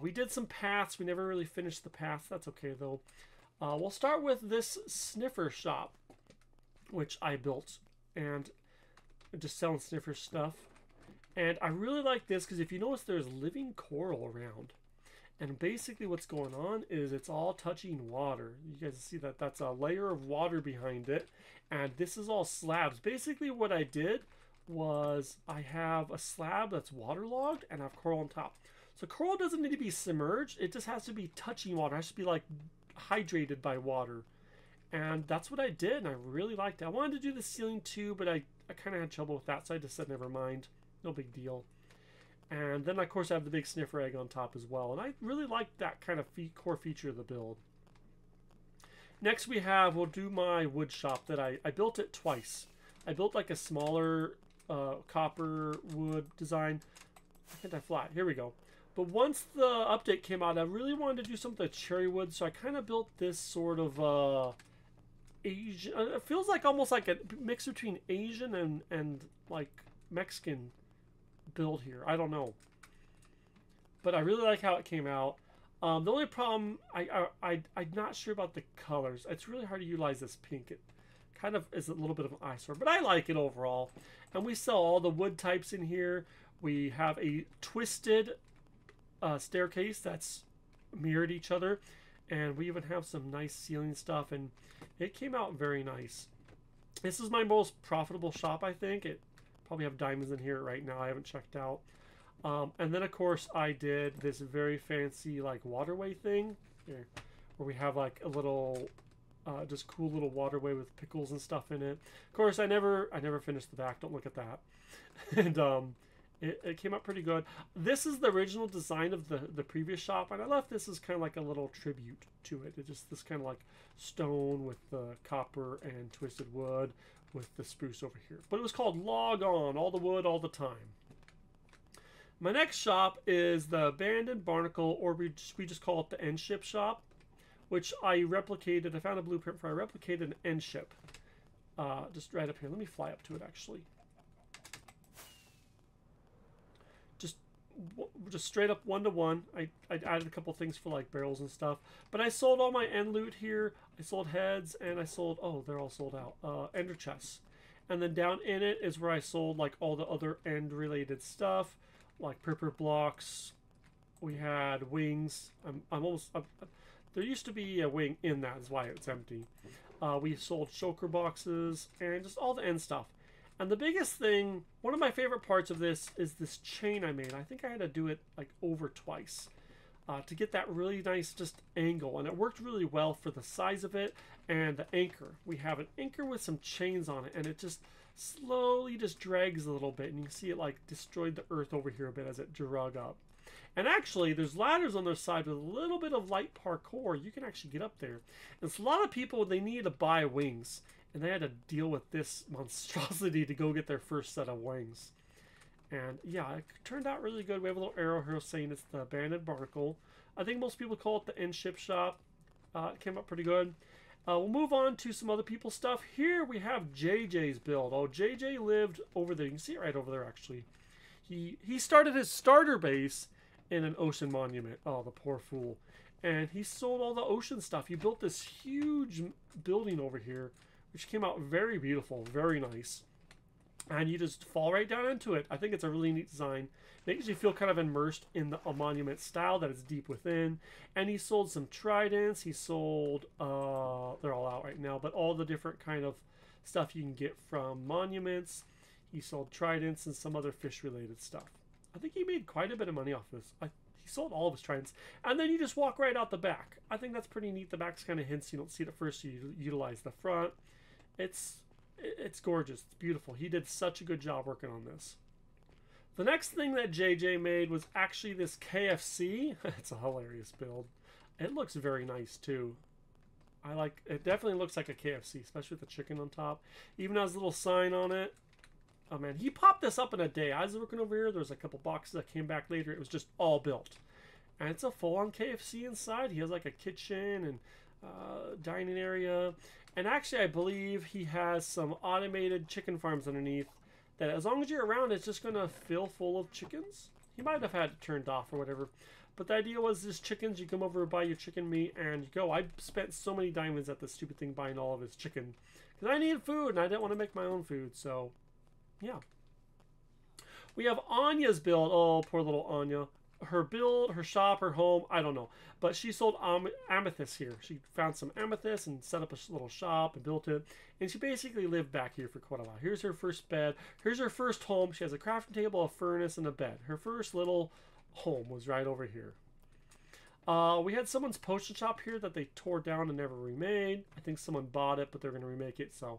[SPEAKER 1] We did some paths. We never really finished the paths. That's okay though. We'll start with this sniffer shop, which I built. And just selling sniffer stuff. And I really like this because if you notice, there's living coral around. And basically what's going on is it's all touching water. You guys see that that's a layer of water behind it. And this is all slabs. Basically what I did was I have a slab that's waterlogged and I have coral on top. So coral doesn't need to be submerged. It just has to be touching water. It has to be like hydrated by water. And that's what I did. And I really liked it. I wanted to do the ceiling too, but I kind of had trouble with that. So I just said, never mind. No big deal. And then, of course, I have the big sniffer egg on top as well. And I really like that kind of core feature of the build. Next we'll do my wood shop that I built it twice. I built like a smaller copper wood design. I think I flat. Here we go. But once the update came out, I really wanted to do something with cherry wood. So I kind of built this sort of Asian. It feels like almost like a mix between Asian and like Mexican build here. I don't know, but I really like how it came out. The only problem, I'm not sure about the colors. It's really hard to utilize this pink. It kind of is a little bit of an eyesore, but I like it overall. And we sell all the wood types in here. We have a twisted staircase that's mirrored each other, and we even have some nice ceiling stuff, and it came out very nice. This is my most profitable shop, I think. It probably have diamonds in here right now. I haven't checked out. And then, of course, I did this very fancy, like, waterway thing here, where we have, like, a little, just cool little waterway with pickles and stuff in it. Of course, I never finished the back. Don't look at that. And it came out pretty good. This is the original design of the previous shop, and I left this as kind of like a little tribute to it. It's just this kind of like stone with the copper and twisted wood, with the spruce over here. But it was called Log On, all the wood, all the time. My next shop is the Abandoned Barnacle, or we just call it the End Ship shop, which I replicated. I found a blueprint for. I replicated an end ship. Just right up here. Let me fly up to it, actually. Just straight up 1-to-1. I added a couple things for like barrels and stuff, but I sold all my end loot here. I sold heads, and I sold, oh, they're all sold out, ender chests. And then down in it is where I sold like all the other end related stuff, like purple blocks. We had wings. There used to be a wing in that, is why it's empty. We sold choker boxes and just all the end stuff. And the biggest thing, one of my favorite parts of this is this chain I made. I think I had to do it like over twice. to get that really nice just angle, and it worked really well for the size of it and the anchor. We have an anchor with some chains on it, and it just slowly just drags a little bit, and you can see it like destroyed the earth over here a bit as it drug up. And actually there's ladders on their side with a little bit of light parkour. You can actually get up there. And it's a lot of people, they needed to buy wings, and they had to deal with this monstrosity to go get their first set of wings. And yeah, it turned out really good. We have a little arrow here saying it's the Banded Barnacle. I think most people call it the End Ship Shop. It came out pretty good. We'll move on to some other people's stuff. Here we have JJ's build. Oh, JJ lived over there. You can see it right over there, actually. He started his starter base in an ocean monument. Oh, the poor fool. And he sold all the ocean stuff. He built this huge building over here, which came out very beautiful, very nice. And you just fall right down into it. I think it's a really neat design. Makes you feel kind of immersed in a monument style that is deep within. And he sold some tridents. He sold, they're all out right now, but all the different kind of stuff you can get from monuments. He sold tridents and some other fish-related stuff. I think he made quite a bit of money off this. He sold all of his tridents. And then you just walk right out the back. I think that's pretty neat. The back's kind of hints. You don't see it at first, so you utilize the front. It's gorgeous. It's beautiful. He did such a good job working on this. The next thing that JJ made was actually this KFC. It's a hilarious build. It looks very nice too. I like it. Definitely looks like a KFC, especially with the chicken on top. Even has a little sign on it. Oh man, he popped this up in a day. I was looking over here. There was a couple boxes that came back later. It was just all built. And it's a full-on KFC inside. He has like a kitchen and dining area. And actually, I believe he has some automated chicken farms underneath that as long as you're around, it's just going to fill full of chickens. He might have had it turned off or whatever. But the idea was this chickens, you come over and buy your chicken meat and you go. I spent so many diamonds at this stupid thing buying all of his chicken. Because I needed food and I didn't want to make my own food. So, yeah. We have ANYA'S build. Oh, poor little Anya. Her build, her shop, her home, I don't know. But she sold amethyst here. She found some amethyst and set up a little shop and built it. And she basically lived back here for quite a while. Here's her first bed. Here's her first home. She has a crafting table, a furnace, and a bed. Her first little home was right over here. We had someone's potion shop here that they tore down and never remade. I think someone bought it, but they're going to remake it. So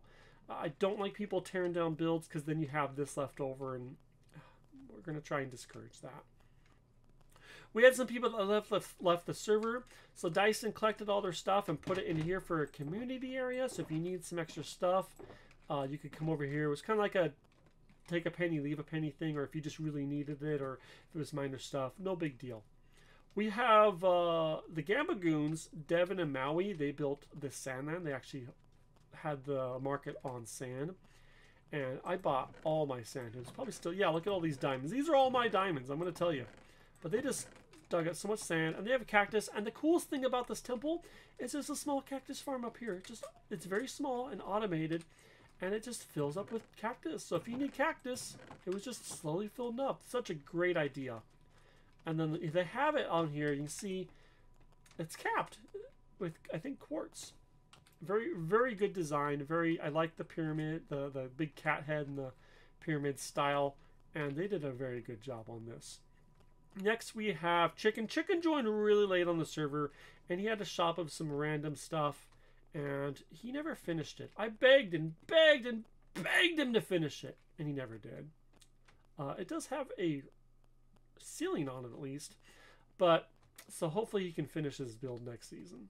[SPEAKER 1] I don't like people tearing down builds because then you have this left over, and we're going to try and discourage that. We had some people that left the server, so Dyson collected all their stuff and put it in here for a community area. So if you need some extra stuff, you could come over here. It was kind of like a take a penny, leave a penny thing, or if you just really needed it, or if it was minor stuff, no big deal. We have the GAMBAGOO'Ns, Devin and Maui. They built this sandland. They actually had the market on sand. And I bought all my sand. It was probably still, yeah, look at all these diamonds. These are all my diamonds, I'm going to tell you. But they just dug up so much sand, and they have a cactus. And the coolest thing about this temple is there's a small cactus farm up here. It's very small and automated, and it just fills up with cactus. So if you need cactus, it was just slowly filling up. Such a great idea. And then they have it on here. You can see it's capped with, I think, quartz. Very, very good design. I like the pyramid, the big cat head and the pyramid style, and they did a very good job on this. Next we have Chicken. Chicken joined really late on the server, and he had a shop of some random stuff, and he never finished it. I begged and begged and begged him to finish it, and he never did. It does have a ceiling on it at least, but so hopefully he can finish his build next season.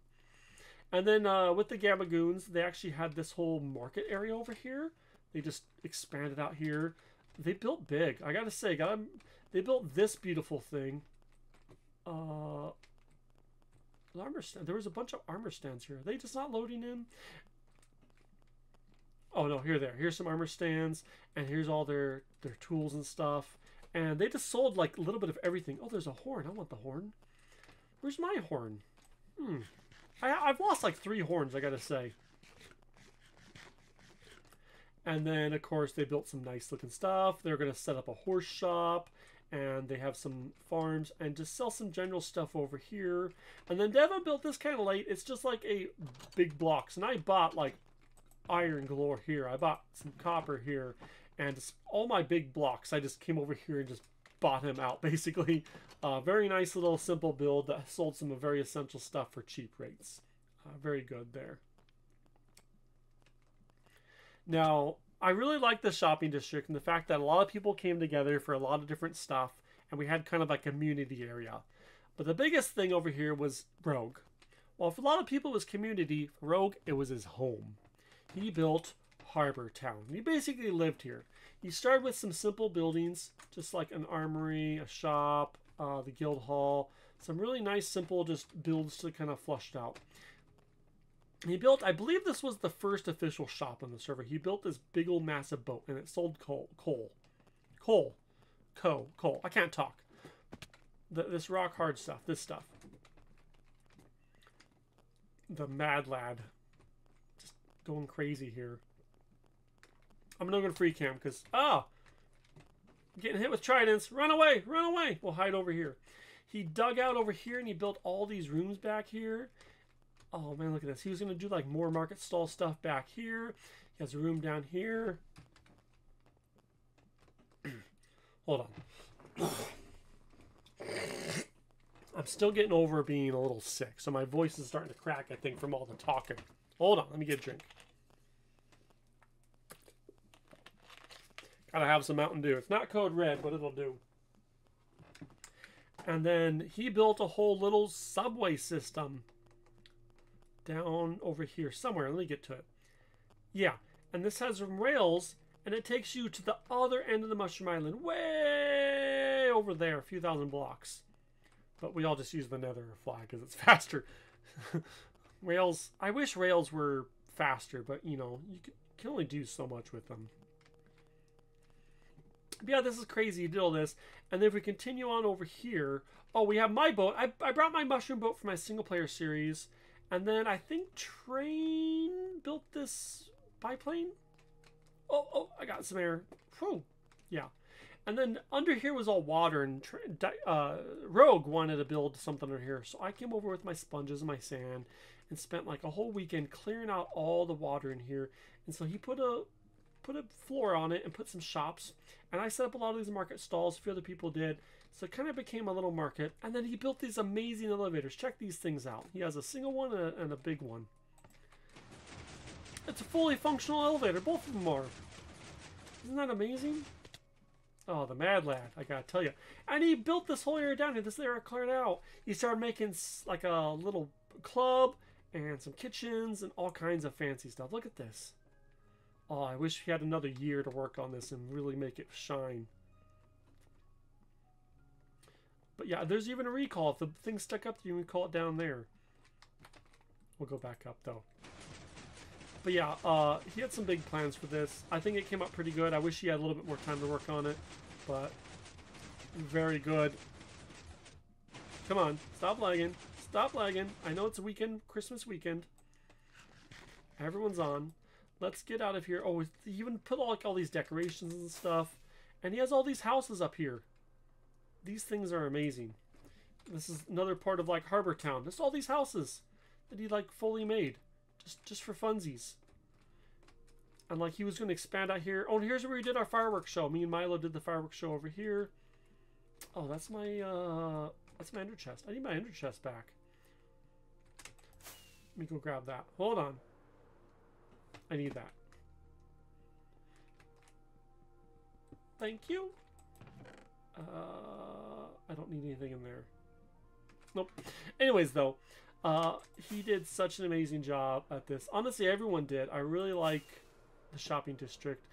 [SPEAKER 1] And then with the GAMBAGOO'Ns, they actually had this whole market area over here. They just expanded out here. They built big. I gotta say, they built this beautiful thing. The armor stand. There was a bunch of armor stands here. Are they just not loading in? Oh no, here's some armor stands, and here's all their tools and stuff. And they just sold like a little bit of everything. Oh, there's a horn. I want the horn. Where's my horn? I've lost like 3 horns, I gotta say. And then, of course, they built some nice looking stuff. They're going to set up a horse shop. And they have some farms. And just sell some general stuff over here. And then Devin built this kind of late. It's just like a big blocks. And I bought like iron galore here. I bought some copper here. And just all my big blocks, I just came over here and just bought him out, basically. Very nice little simple build that sold some very essential stuff for cheap rates. Very good there. Now, I really like the shopping district and the fact that a lot of people came together for a lot of different stuff, and we had kind of a community area. But the biggest thing over here was Rogue. Well, for a lot of people it was community, for Rogue it was his home. He built Harbor Town. He basically lived here. He started with some simple buildings, just like an armory, a shop, the guild hall, some really nice simple just builds to kind of flushed out. He built, I believe this was the first official shop on the server. He built this big old massive boat, and it sold coal. I can't talk. This rock hard stuff, this stuff. The mad lad. Just going crazy here. I'm gonna go to free cam because, getting hit with tridents. Run away, run away. We'll hide over here. He dug out over here and he built all these rooms back here. Oh man, look at this. He was going to do like more market stall stuff back here. He has a room down here. Hold on. I'm still getting over being a little sick, so my voice is starting to crack, I think, from all the talking. Hold on, let me get a drink. Gotta have some Mountain Dew. It's not Code Red, but it'll do. And then he built a whole little subway system down over here somewhere. Let me get to it. Yeah, and this has some rails, and it takes you to the other end of the Mushroom Island, way over there, a few thousand blocks. But we all just use the Nether flag because it's faster. Rails, I wish rails were faster, but you know, you can only do so much with them. But yeah, this is crazy. You did all this. And then if we continue on over here, oh, we have my boat. I brought my mushroom boat for my single player series. And then I think Train built this biplane. Oh, I got some air. Whew. Yeah. And then under here was all water, and Rogue wanted to build something under here. So I came over with my sponges and my sand and spent like a whole weekend clearing out all the water in here. And so he put a floor on it and put some shops. And I set up a lot of these market stalls. A few other people did. So it kind of became a little market. And then he built these amazing elevators. Check these things out. He has a single one and a big one. It's a fully functional elevator. Both of them are. Isn't that amazing? Oh, the mad lad, I gotta tell you. And he built this whole area down here. This area cleared out. He started making like a little club and some kitchens and all kinds of fancy stuff. Look at this. Oh, I wish he had another year to work on this and really make it shine. But yeah, there's even a recall. If the thing's stuck up, you can call it down there. We'll go back up though. But yeah, he had some big plans for this. I think it came out pretty good. I wish he had a little bit more time to work on it, but very good. Come on, stop lagging. Stop lagging. I know it's a weekend, Christmas weekend. Everyone's on. Let's get out of here. Oh, he even put all these decorations and stuff. And he has all these houses up here. These things are amazing. This is another part of like Harbor Town. Just all these houses that he like fully made. Just for funsies. And like he was going to expand out here. Oh, and here's where we did our fireworks show. Me and Milo did the fireworks show over here. Oh, that's my ender chest. I need my ender chest back. Let me go grab that. Hold on. I need that. Thank you. I don't need anything in there. Nope. Anyways, though. He did such an amazing job at this. Honestly, everyone did. I really like the shopping district.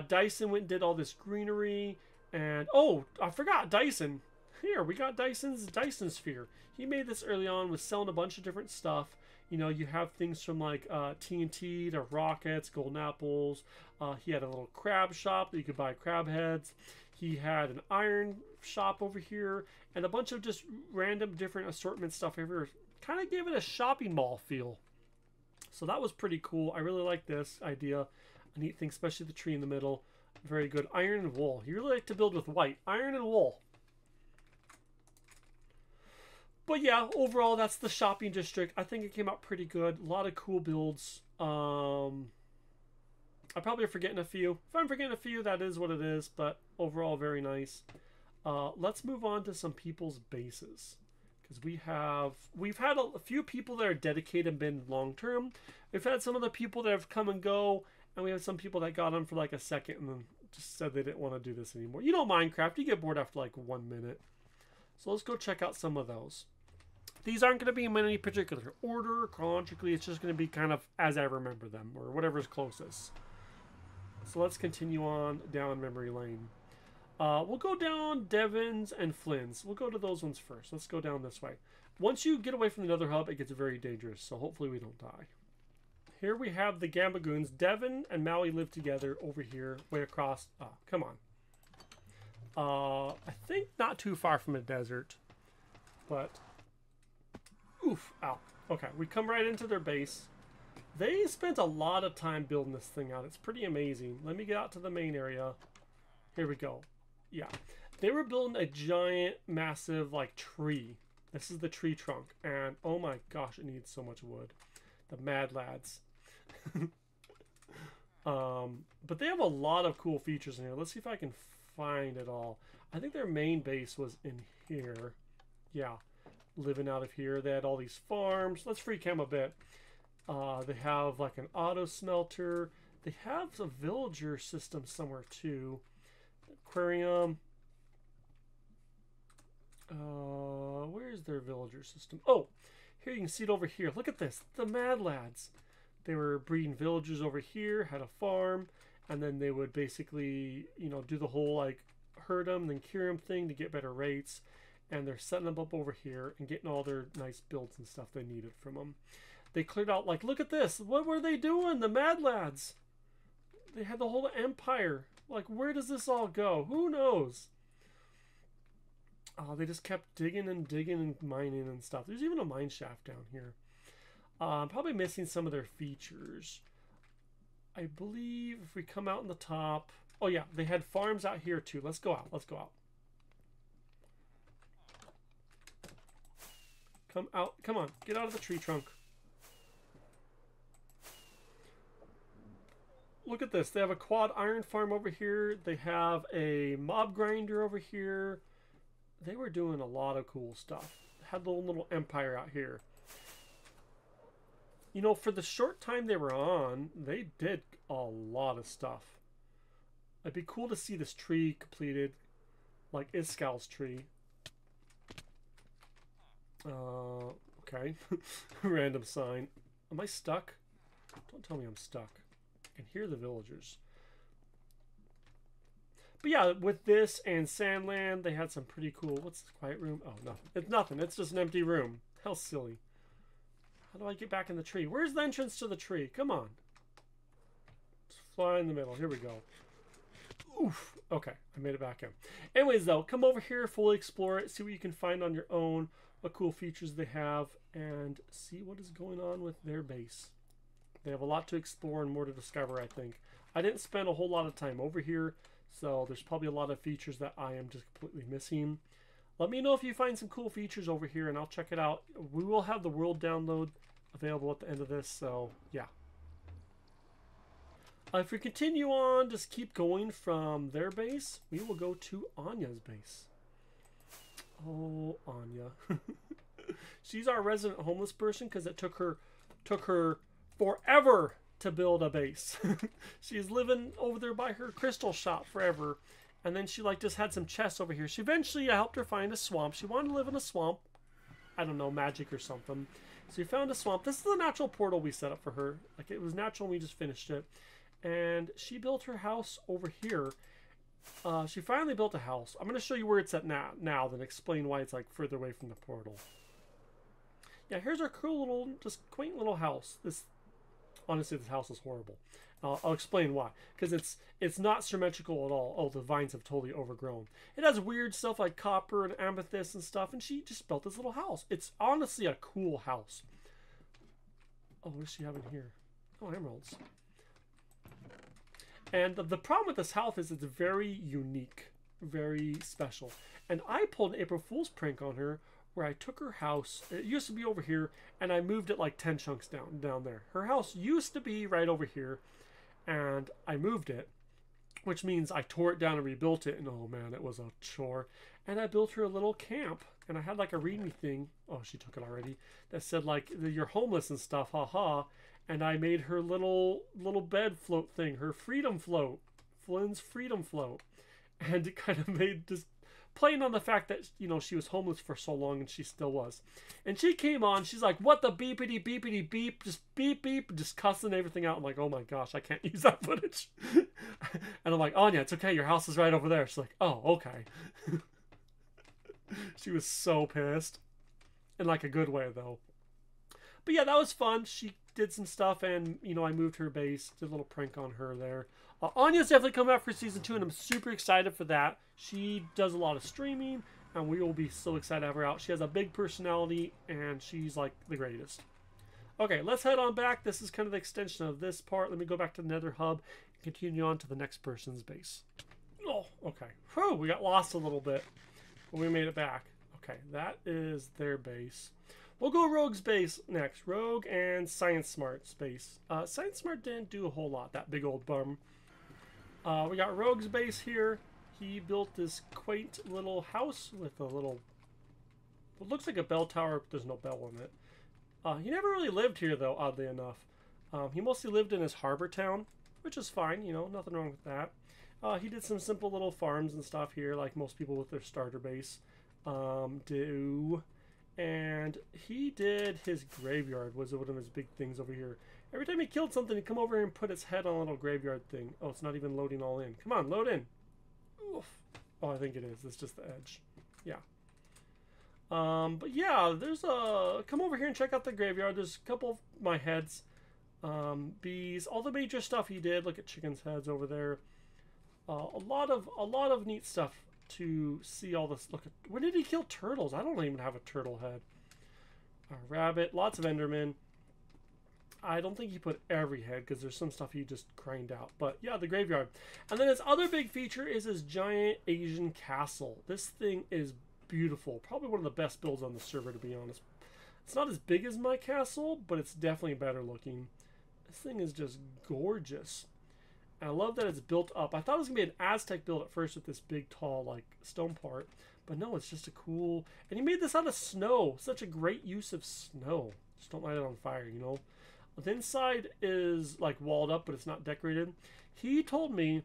[SPEAKER 1] Dyson went and did all this greenery. And, oh, I forgot Dyson. Here, we got DYSONSPHERE. He made this early on, was selling a bunch of different stuff. You know, you have things from like TNT to rockets, golden apples. He had a little crab shop that you could buy crab heads. He had an iron shop over here. And a bunch of just random different assortment stuff everywhere. Kind of gave it a shopping mall feel. So that was pretty cool. I really like this idea. A neat thing, especially the tree in the middle. Very good. Iron and wool. He really liked to build with white. Iron and wool. But yeah, overall, that's the shopping district. I think it came out pretty good. A lot of cool builds. I'm probably forgetting a few. If I'm forgetting a few, that is what it is. But overall, very nice. Let's move on to some people's bases. Because we've had a few people that are dedicated and been long term. We've had some of the people that have come and go, and we have some people that got on for like a second and then just said they didn't want to do this anymore. You know, Minecraft, you get bored after like 1 minute. So let's go check out some of those. These aren't going to be in any particular order chronologically. It's just going to be kind of as I remember them or whatever's closest. So let's continue on down memory lane. We'll go down Devon's and Flynn's. We'll go to those ones first. Let's go down this way. Once you get away from the Nether hub, it gets very dangerous, so hopefully we don't die. Here we have the Gambagoons. Devon and Maui live together over here, way across. Oh, come on. I think not too far from a desert, but... Oof, ow. Okay, we come right into their base. They spent a lot of time building this thing out. It's pretty amazing. Let me get out to the main area. Here we go. Yeah, they were building a giant, massive, like, tree. This is the tree trunk, and oh my gosh, it needs so much wood. The mad lads. But they have a lot of cool features in here. Let's see if I can find it all. I think their main base was in here. Yeah, living out of here. They had all these farms. Let's free cam a bit. They have like an auto smelter. They have a villager system somewhere too. Aquarium. Where's their villager system? Oh, here you can see it over here. Look at this. The mad lads. They were breeding villagers over here, had a farm, and then they would basically, you know, do the whole like herd them, then cure them thing to get better rates. And they're setting them up over here and getting all their nice builds and stuff they needed from them. They cleared out, like, look at this. What were they doing? The mad lads. They had the whole empire. Like, where does this all go? Who knows? Oh, they just kept digging and digging and mining and stuff. There's even a mine shaft down here. I'm probably missing some of their features. I believe if we come out in the top... Oh, yeah, they had farms out here, too. Let's go out. Let's go out. Come out. Come on. Get out of the tree trunk. Look at this. They have a quad iron farm over here. They have a mob grinder over here. They were doing a lot of cool stuff. Had a little empire out here. You know, for the short time they were on, they did a lot of stuff. It'd be cool to see this tree completed, like Iskall's tree. Okay. Random sign. Am I stuck? Don't tell me I'm stuck. I can hear the villagers. But yeah, with this and Sandland, they had some pretty cool... What's the quiet room? Oh, nothing. It's nothing. It's just an empty room. How silly. How do I get back in the tree? Where's the entrance to the tree? Come on. Let's fly in the middle. Here we go. Oof. Okay, I made it back in. Anyways, though, come over here, fully explore it, see what you can find on your own, what cool features they have, and see what is going on with their base. They have a lot to explore and more to discover, I think. I didn't spend a whole lot of time over here, so there's probably a lot of features that I am just completely missing. Let me know if you find some cool features over here, and I'll check it out. We will have the world download available at the end of this, so yeah. If we continue on, just keep going from their base, we will go to ANYA'S base. Oh, Anya. She's our resident homeless person because it took her forever to build a base. She's living over there by her crystal shop forever. And then she like just had some chests over here. She eventually helped her find a swamp. She wanted to live in a swamp. I don't know, magic or something. So we found a swamp. This is the natural portal we set up for her. Like it was natural and we just finished it. And she built her house over here. She finally built a house. I'm going to show you where it's at now, then explain why it's like further away from the portal. Yeah, here's our cool little, just quaint little house. Honestly, this house is horrible. I'll explain why. Because it's not symmetrical at all. Oh, the vines have totally overgrown. It has weird stuff like copper and amethyst and stuff, and she just built this little house. It's honestly a cool house. Oh, what does she have in here? Oh, emeralds. And the problem with this house is it's very unique, very special. And I pulled an April Fool's prank on her where I took her house. It used to be over here, and I moved it like 10 chunks down there. Her house used to be right over here, and I moved it. which means I tore it down and rebuilt it. And oh man, it was a chore. And I built her a little camp. And I had like a readme thing. Oh, she took it already. That said like, you're homeless and stuff, haha. And I made her little bed float thing, her freedom float, Flynn's freedom float. And it kind of made just playing on the fact that, you know, she was homeless for so long, and she still was. And she came on, she's like, what the beepity beepity beep, just beep beep, just cussing everything out. I'm like, oh my gosh, I can't use that footage. And I'm like, Anya, it's okay, your house is right over there. She's like, oh, okay. She was so pissed. In like a good way though. But yeah, that was fun. She did some stuff, and you know, I moved her base, did a little prank on her there. Anya's definitely coming out for season 2, and I'm super excited for that. She does a lot of streaming, and we will be so excited to have her out. She has a big personality, and she's like the greatest. Okay, let's head on back. This is kind of the extension of this part. Let me go back to the Nether hub and continue on to the next person's base. Oh, okay. Whew, we got lost a little bit, but we made it back. Okay, that is their base. We'll go Rogue's base next. Rogue and Science Smart's base. Science Smart didn't do a whole lot, that big old bum. We got Rogue's base here. He built this quaint little house with a little... It looks like a bell tower, but there's no bell in it. He never really lived here, though, oddly enough. He mostly lived in his harbor town, which is fine, you know, nothing wrong with that. He did some simple little farms and stuff here, like most people with their starter base do. And he did his graveyard, was one of his big things over here. Every time he killed something, he'd come over here and put his head on a little graveyard thing. Oh, it's not even loading all in. Come on, load in. Oof. Oh, I think it is. It's just the edge. Yeah. But yeah, there's a... Come over here and check out the graveyard. There's a couple of my heads. Bees. All the major stuff he did. Look at chickens' heads over there. A lot of neat stuff to see all this. Look at... When did he kill turtles? I don't even have a turtle head. A rabbit. Lots of endermen. I don't think he put every head, because there's some stuff he just craned out. But yeah, the graveyard. And then his other big feature is his giant Asian castle. This thing is beautiful. Probably one of the best builds on the server, to be honest. It's not as big as my castle, but it's definitely better looking. This thing is just gorgeous. And I love that it's built up. I thought it was going to be an Aztec build at first with this big, tall, like, stone part. But no, it's just a cool... And he made this out of snow. Such a great use of snow. Just don't light it on fire, you know? The inside is like walled up, but it's not decorated. He told me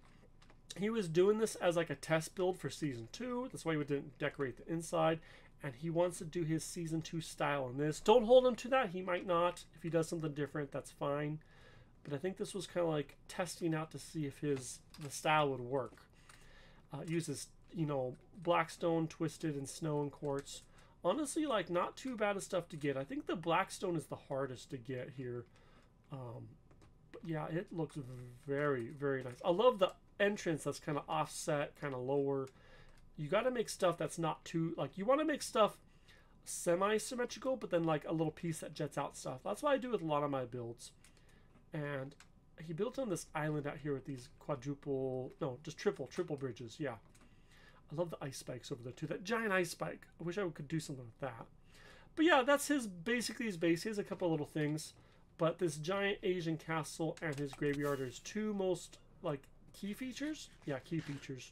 [SPEAKER 1] he was doing this as like a test build for season 2. That's why he didn't decorate the inside. And he wants to do his season 2 style in this. Don't hold him to that. He might not. If he does something different, that's fine. But I think this was kind of like testing out to see if the style would work. Uses, you know, black stone twisted and snow and quartz. Honestly, like, not too bad of stuff to get. I think the black stone is the hardest to get here. But yeah, it looks very, very nice. I love the entrance that's kind of offset, kind of lower. You got to make stuff that's not too, like, you want to make stuff semi-symmetrical, but then like a little piece that jets out stuff. That's what I do with a lot of my builds. And he built on this island out here with these triple bridges. Yeah. I love the ice spikes over there too. That giant ice spike. I wish I could do something with that. But yeah, that's basically his base. He has a couple of little things. But this giant Asian castle and his graveyard are his two most, like, key features. Yeah, key features.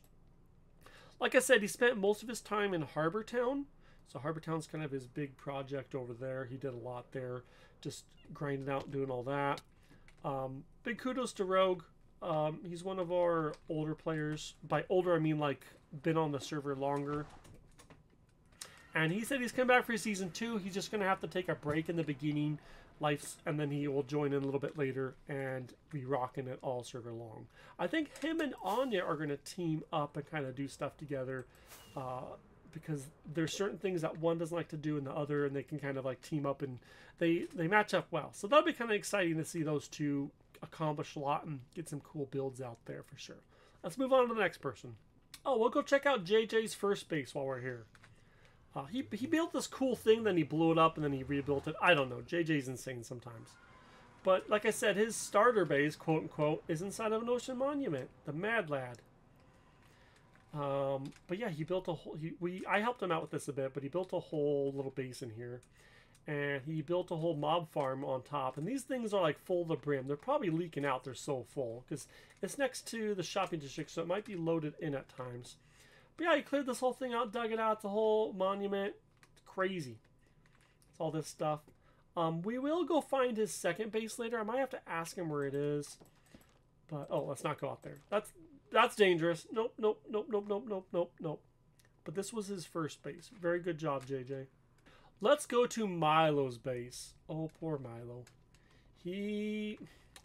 [SPEAKER 1] Like I said, he spent most of his time in Harbor Town. So Harbor Town's kind of his big project over there. He did a lot there. Just grinding out and doing all that. Big kudos to Rogue. He's one of our older players. By older, I mean, like, been on the server longer. And he said he's coming back for season 2. He's just going to have to take a break in the beginning. And then he will join in a little bit later and be rocking it all server long. I think him and Anya are going to team up and kind of do stuff together, because there's certain things that one doesn't like to do in the other, and they can kind of like team up, and they match up well. So that'll be kind of exciting to see those two accomplish a lot and get some cool builds out there for sure. Let's move on to the next person. Oh, we'll go check out JJ's first base while we're here. He built this cool thing, then he blew it up, and then he rebuilt it. I don't know. JJ's insane sometimes. But like I said, his starter base, quote unquote, is inside of an ocean monument. The Mad Lad. But yeah, he built a whole... I helped him out with this a bit, but he built a whole little base in here. and he built a whole mob farm on top. And these things are like full to the brim. They're probably leaking out. They're so full because it's next to the shopping district, so it might be loaded in at times. But yeah, he cleared this whole thing out, dug it out. It's a whole monument. It's crazy. It's all this stuff. We will go find his second base later. I might have to ask him where it is. But, oh, let's not go out there. That's dangerous. Nope, nope, nope, nope, nope, nope, nope, nope. But this was his first base. Very good job, JJ. Let's go to Milo's base. Oh, poor Milo.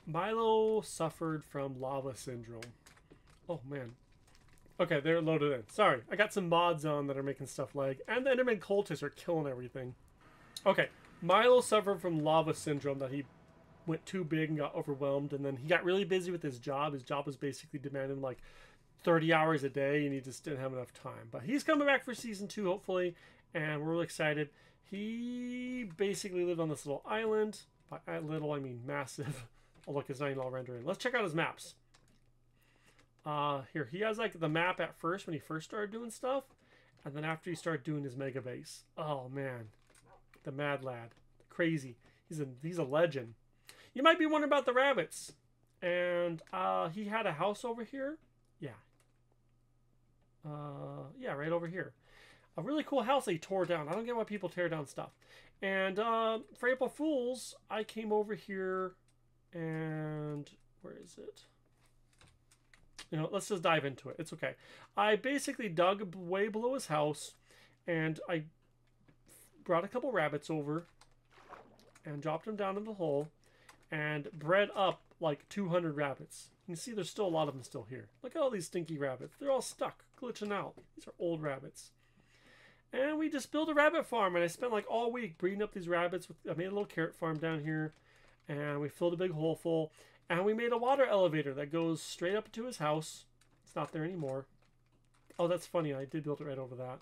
[SPEAKER 1] Milo suffered from lava syndrome. Oh, man. Okay, they're loaded in. Sorry, I got some mods on that are making stuff lag. And the Enderman cultists are killing everything. Okay, Milo suffered from lava syndrome, that he went too big and got overwhelmed. And then he got really busy with his job. His job was basically demanding like 30 hours a day, and he just didn't have enough time. But he's coming back for season 2, hopefully. And we're really excited. He basically lived on this little island. By little, I mean massive. Oh, look, it's not even all rendered in. Let's check out his maps. Here, he has like the map at first when he first started doing stuff, and then after he started doing his mega base. Oh man, the mad lad, crazy. He's a legend. You might be wondering about the rabbits, and he had a house over here. Yeah, yeah, right over here. A really cool house that he tore down. I don't get why people tear down stuff. And for April Fools, I came over here, and where is it? You know, let's just dive into it. It's okay. I basically dug way below his house, and I brought a couple rabbits over and dropped them down in the hole and bred up like 200 rabbits. You can see there's still a lot of them still here. Look at all these stinky rabbits. They're all stuck, glitching out. These are old rabbits. And we just built a rabbit farm, and I spent like all week breeding up these rabbits. I made a little carrot farm down here, and we filled a big hole full. And we made a water elevator that goes straight up to his house. It's not there anymore. Oh, that's funny. I did build it right over that.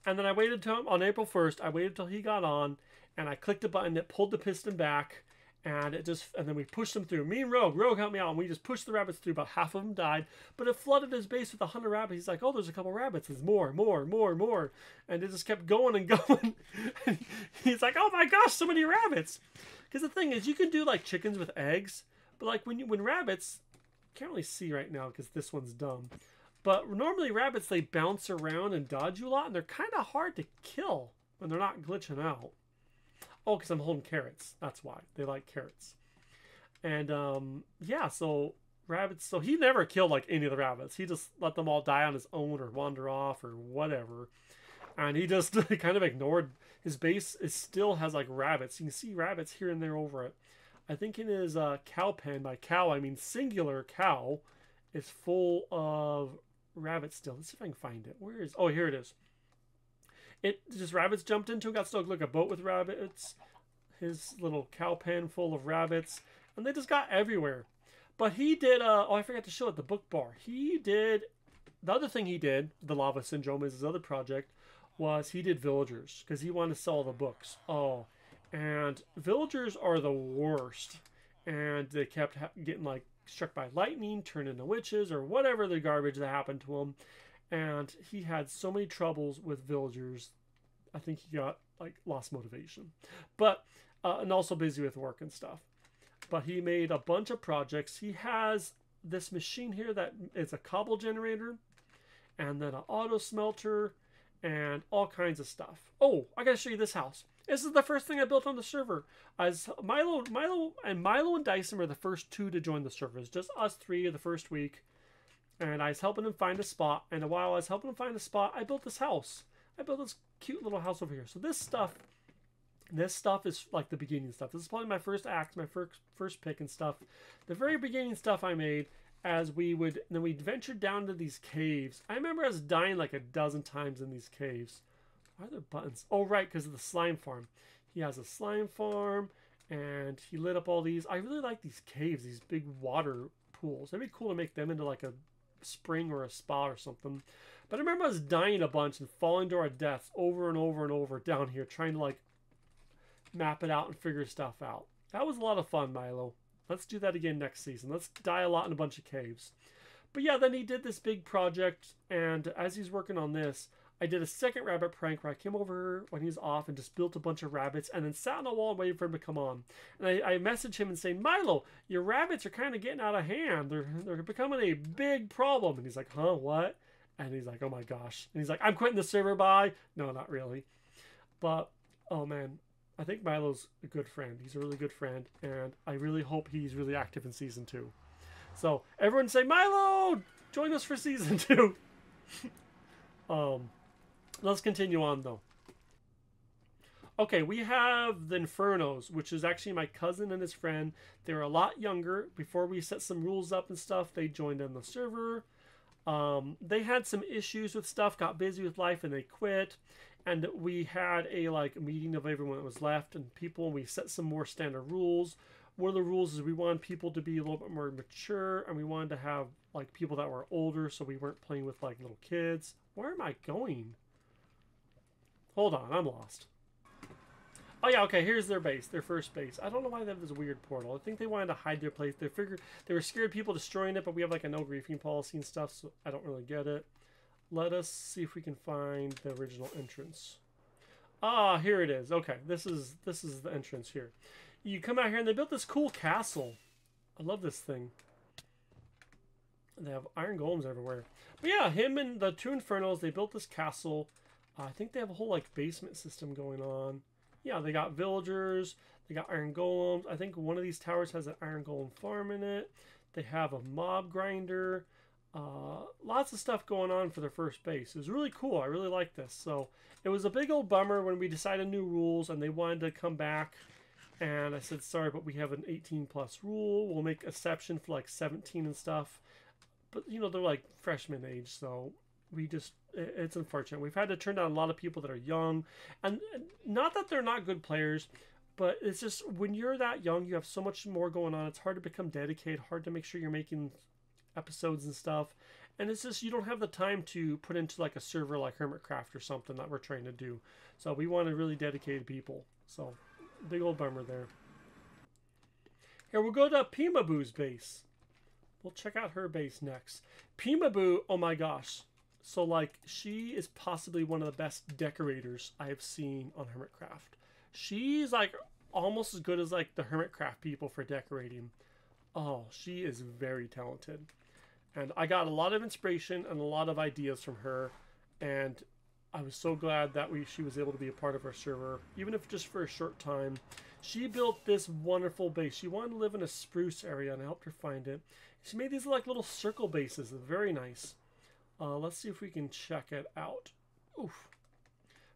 [SPEAKER 1] And then I waited till on April 1st. I waited till he got on, and I clicked a button that pulled the piston back, and then we pushed them through. Me and Rogue helped me out, and we just pushed the rabbits through. About half of them died, but it flooded his base with 100 rabbits. He's like, "Oh, there's a couple rabbits. There's more, and it just kept going and going." And he's like, "Oh my gosh, so many rabbits!" Because the thing is, you can do like chickens with eggs, but like when rabbits, can't really see right now because this one's dumb. But normally rabbits, they bounce around and dodge you a lot, and they're kind of hard to kill when they're not glitching out. Oh, because I'm holding carrots. That's why. They like carrots. And yeah, so rabbits, so he never killed like any of the rabbits. He just let them all die on his own or wander off or whatever. And he just kind of ignored his base. It still has like rabbits. You can see rabbits here and there over it. I think in his cow pen, by cow I mean singular cow, is full of rabbits still. Let's see if I can find it. Where is? Oh, here it is. It just rabbits jumped into it. Got stuck like a boat with rabbits. His little cow pen full of rabbits, and they just got everywhere. But he did. Oh, I forgot to show it. The book bar. He did. The other thing he did, the lava syndrome, is his other project. Was he did villagers because he wanted to sell the books. Oh, and villagers are the worst, and they kept getting like struck by lightning, turned into witches, or whatever the garbage that happened to him. And he had so many troubles with villagers. I think he got like lost motivation, but and also busy with work and stuff. But he made a bunch of projects. He has this machine here that is a cobble generator, and then an auto smelter. And all kinds of stuff. Oh, I gotta show you this house. This is the first thing I built on the server. As Milo and Dyson were the first 2 to join the server. It's just us 3 the first week. And I was helping him find a spot. And while I was helping him find a spot, I built this house. I built this cute little house over here. So this stuff is like the beginning stuff. This is probably my first act, my first pick and stuff. The very beginning stuff I made. As we ventured down to these caves. I remember us dying like a dozen times in these caves. Why are there buttons? Oh, right, because of the slime farm. He has a slime farm, and he lit up all these. I really like these caves, these big water pools. It'd be cool to make them into like a spring or a spa or something. But I remember us dying a bunch and falling to our deaths over and over and over down here, trying to like map it out and figure stuff out. That was a lot of fun, Milo. Let's do that again next season. Let's die a lot in a bunch of caves. But yeah, then he did this big project, and as he's working on this, I did a second rabbit prank where I came over when he was off and just built a bunch of rabbits and then sat on the wall waiting for him to come on. And I messaged him and say, Milo, your rabbits are kind of getting out of hand. They're becoming a big problem. And he's like, huh, what? And he's like, oh my gosh. And he's like, I'm quitting the server, bye. No, not really. But, oh man, I think Milo's a good friend. He's a really good friend. And I really hope he's really active in Season 2. So, everyone say, Milo, join us for Season 2. Let's continue on, though. Okay, we have the Infernos, which is actually my cousin and his friend. They were a lot younger. Before we set some rules up and stuff, they joined in the server. They had some issues with stuff, got busy with life, and they quit. And we had a meeting of everyone that was left and people, and we set some more standard rules. One of the rules is we wanted people to be a little bit more mature, and we wanted to have people that were older, so we weren't playing with little kids. Where am I going? Hold on, I'm lost. Oh yeah, okay, here's their base, their first base. I don't know why they have this weird portal. I think they wanted to hide their place. They figured they were scared of people destroying it, but we have a no griefing policy and stuff, so I don't really get it. Let us see if we can find the original entrance. Ah, here it is. Okay, this is the entrance here. You come out here and they built this cool castle. I love this thing. They have iron golems everywhere. But yeah, him and the two Infernos, they built this castle. I think they have a whole basement system going on. Yeah, they got villagers, they got iron golems. I think one of these towers has an iron golem farm in it. They have a mob grinder. Lots of stuff going on for their first base. It was really cool. I really like this. So it was a big old bummer when we decided new rules and they wanted to come back. And I said, sorry, but we have an 18 plus rule. We'll make exception for 17 and stuff. But, they're freshman age, so it's unfortunate. We've had to turn down a lot of people that are young. And not that they're not good players, but it's just when you're that young, you have so much more going on. It's hard to become dedicated, hard to make sure you're making episodes and stuff. And it's just, you don't have the time to put into a server like HermitCraft or something that we're trying to do. So we want really dedicated people. So, big old bummer there. Here, we'll go to PEEMABOO'S base. We'll check out her base next. PEEMABOO, oh my gosh. So, she is possibly one of the best decorators I have seen on HermitCraft. She's, almost as good as, the HermitCraft people for decorating. Oh, she is very talented. And I got a lot of inspiration and a lot of ideas from her. And I was so glad that she was able to be a part of our server, even if just for a short time. She built this wonderful base. She wanted to live in a spruce area, and I helped her find it. She made these little circle bases. Very nice. Let's see if we can check it out. Oof.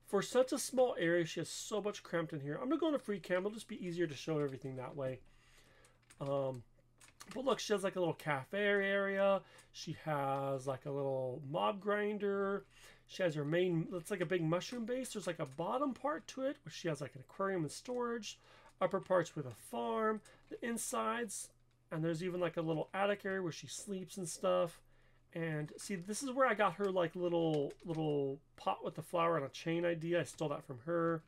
[SPEAKER 1] For such a small area, she has so much cramped in here. I'm going to go on a free cam. It'll just be easier to show everything that way. But look, she has a little cafe area. She has a little mob grinder. She has her main, it's a big mushroom base. There's a bottom part to it, which she has an aquarium and storage. Upper parts with a farm. The insides, and there's even a little attic area where she sleeps and stuff. And see, this is where I got her little pot with the flower on a chain idea. I stole that from her.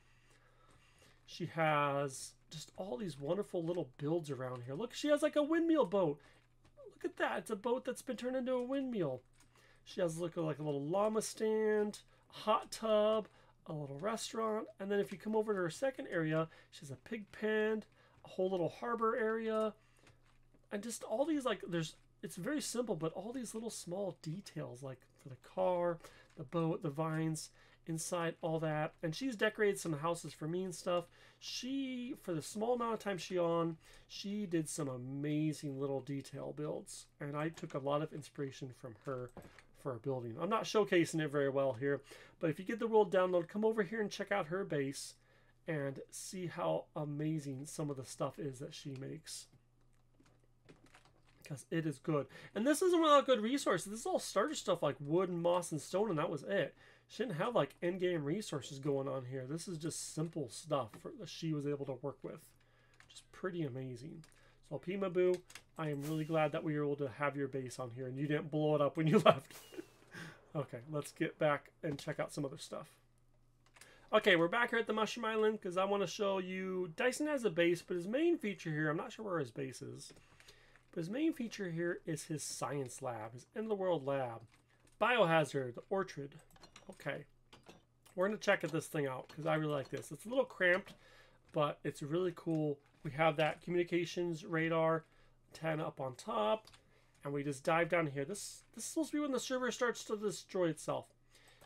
[SPEAKER 1] She has just all these wonderful little builds around here. Look, she has a windmill boat. Look at that. It's a boat that's been turned into a windmill. She has like a little llama stand, a hot tub, a little restaurant. And then if you come over to her second area, she has a pig pen, a whole little harbor area. And just all these it's very simple, but all these little small details for the car, the boat, the vines, inside, all that. And she's decorated some houses for me and stuff. She, for the small amount of time she did some amazing little detail builds. And I took a lot of inspiration from her for our building. I'm not showcasing it very well here, but if you get the world download, come over here and check out her base and see how amazing some of the stuff is that she makes. Because it is good. And this isn't without good resources. This is all starter stuff like wood and moss and stone, and that was it. She didn't have end game resources going on here. This is just simple stuff that she was able to work with. Just pretty amazing. So PEEMABOO, I am really glad that we were able to have your base on here and you didn't blow it up when you left. Okay, let's get back and check out some other stuff. Okay, we're back here at the Mushroom Island because I want to show you Dyson has a base, but his main feature here, I'm not sure where his base is. But his main feature here is his science lab, his end-of-the-world lab. Biohazard, the orchard. Okay. We're going to check this thing out because I really like this. It's a little cramped, but it's really cool. We have that communications radar antenna up on top, and we just dive down here. This is supposed to be when the server starts to destroy itself.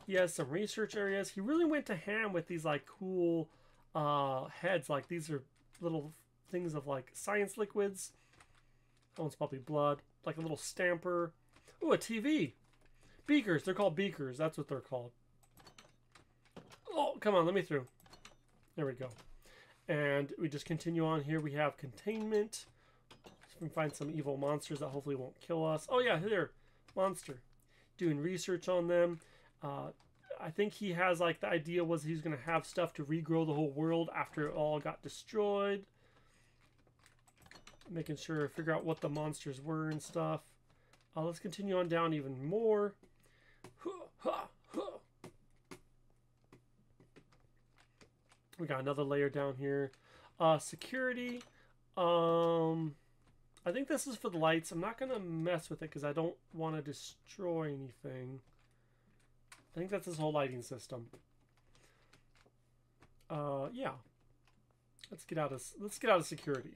[SPEAKER 1] He has some research areas. He really went to ham with these like cool heads. Like these are little things of like science liquids. That one's probably blood. Like a little stamper. Ooh, a TV. Beakers. They're called beakers. That's what they're called. Oh, come on. Let me through. There we go. And we just continue on here. We have containment. So we can find some evil monsters that hopefully won't kill us. Oh yeah, here. Monster. Doing research on them. I think he has like the idea was he's going to have stuff to regrow the whole world after it all got destroyed. Making sure, figure out what the monsters were and stuff. Let's continue on down even more. We got another layer down here. Security. I think this is for the lights. I'm not going to mess with it because I don't want to destroy anything. I think that's his whole lighting system. Yeah. Let's get out of security.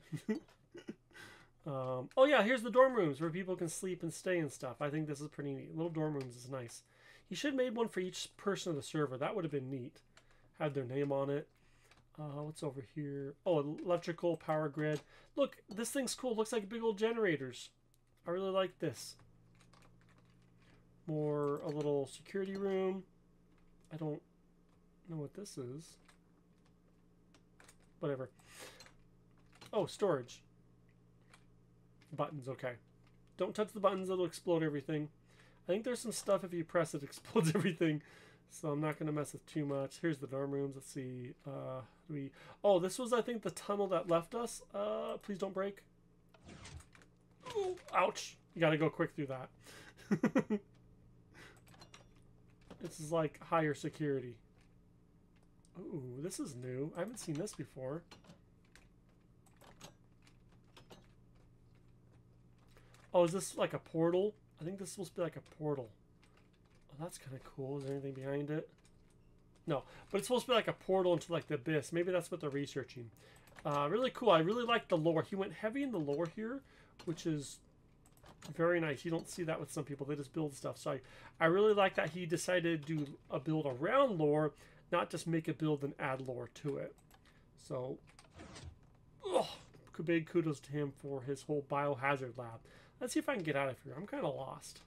[SPEAKER 1] Oh yeah, here's the dorm rooms where people can sleep and stay and stuff. I think this is pretty neat. Little dorm rooms is nice. He should have made one for each person of the server. That would have been neat. Had their name on it. What's over here? Oh, electrical power grid. Look, this thing's cool. Looks like big old generators. I really like this. More a little security room. I don't know what this is. Whatever. Oh, storage. Buttons, okay. Don't touch the buttons, it'll explode everything. I think there's some stuff if you press it explodes everything. So I'm not going to mess with too much. Here's the dorm rooms. Let's see. Oh, this was, I think, the tunnel that left us. Please don't break. Ooh, ouch. You got to go quick through that. This is like higher security. Ooh, this is new. I haven't seen this before. Oh, is this like a portal? I think this is supposed to be like a portal. Oh, that's kind of cool. Is there anything behind it? No, but it's supposed to be like a portal into like the abyss. Maybe that's what they're researching. Really cool. I really like the lore. He went heavy in the lore here, which is very nice. You don't see that with some people. They just build stuff. So I really like that he decided to do a build around lore, not just make a build and add lore to it. So, big kudos to him for his whole biohazard lab. Let's see if I can get out of here. I'm kind of lost.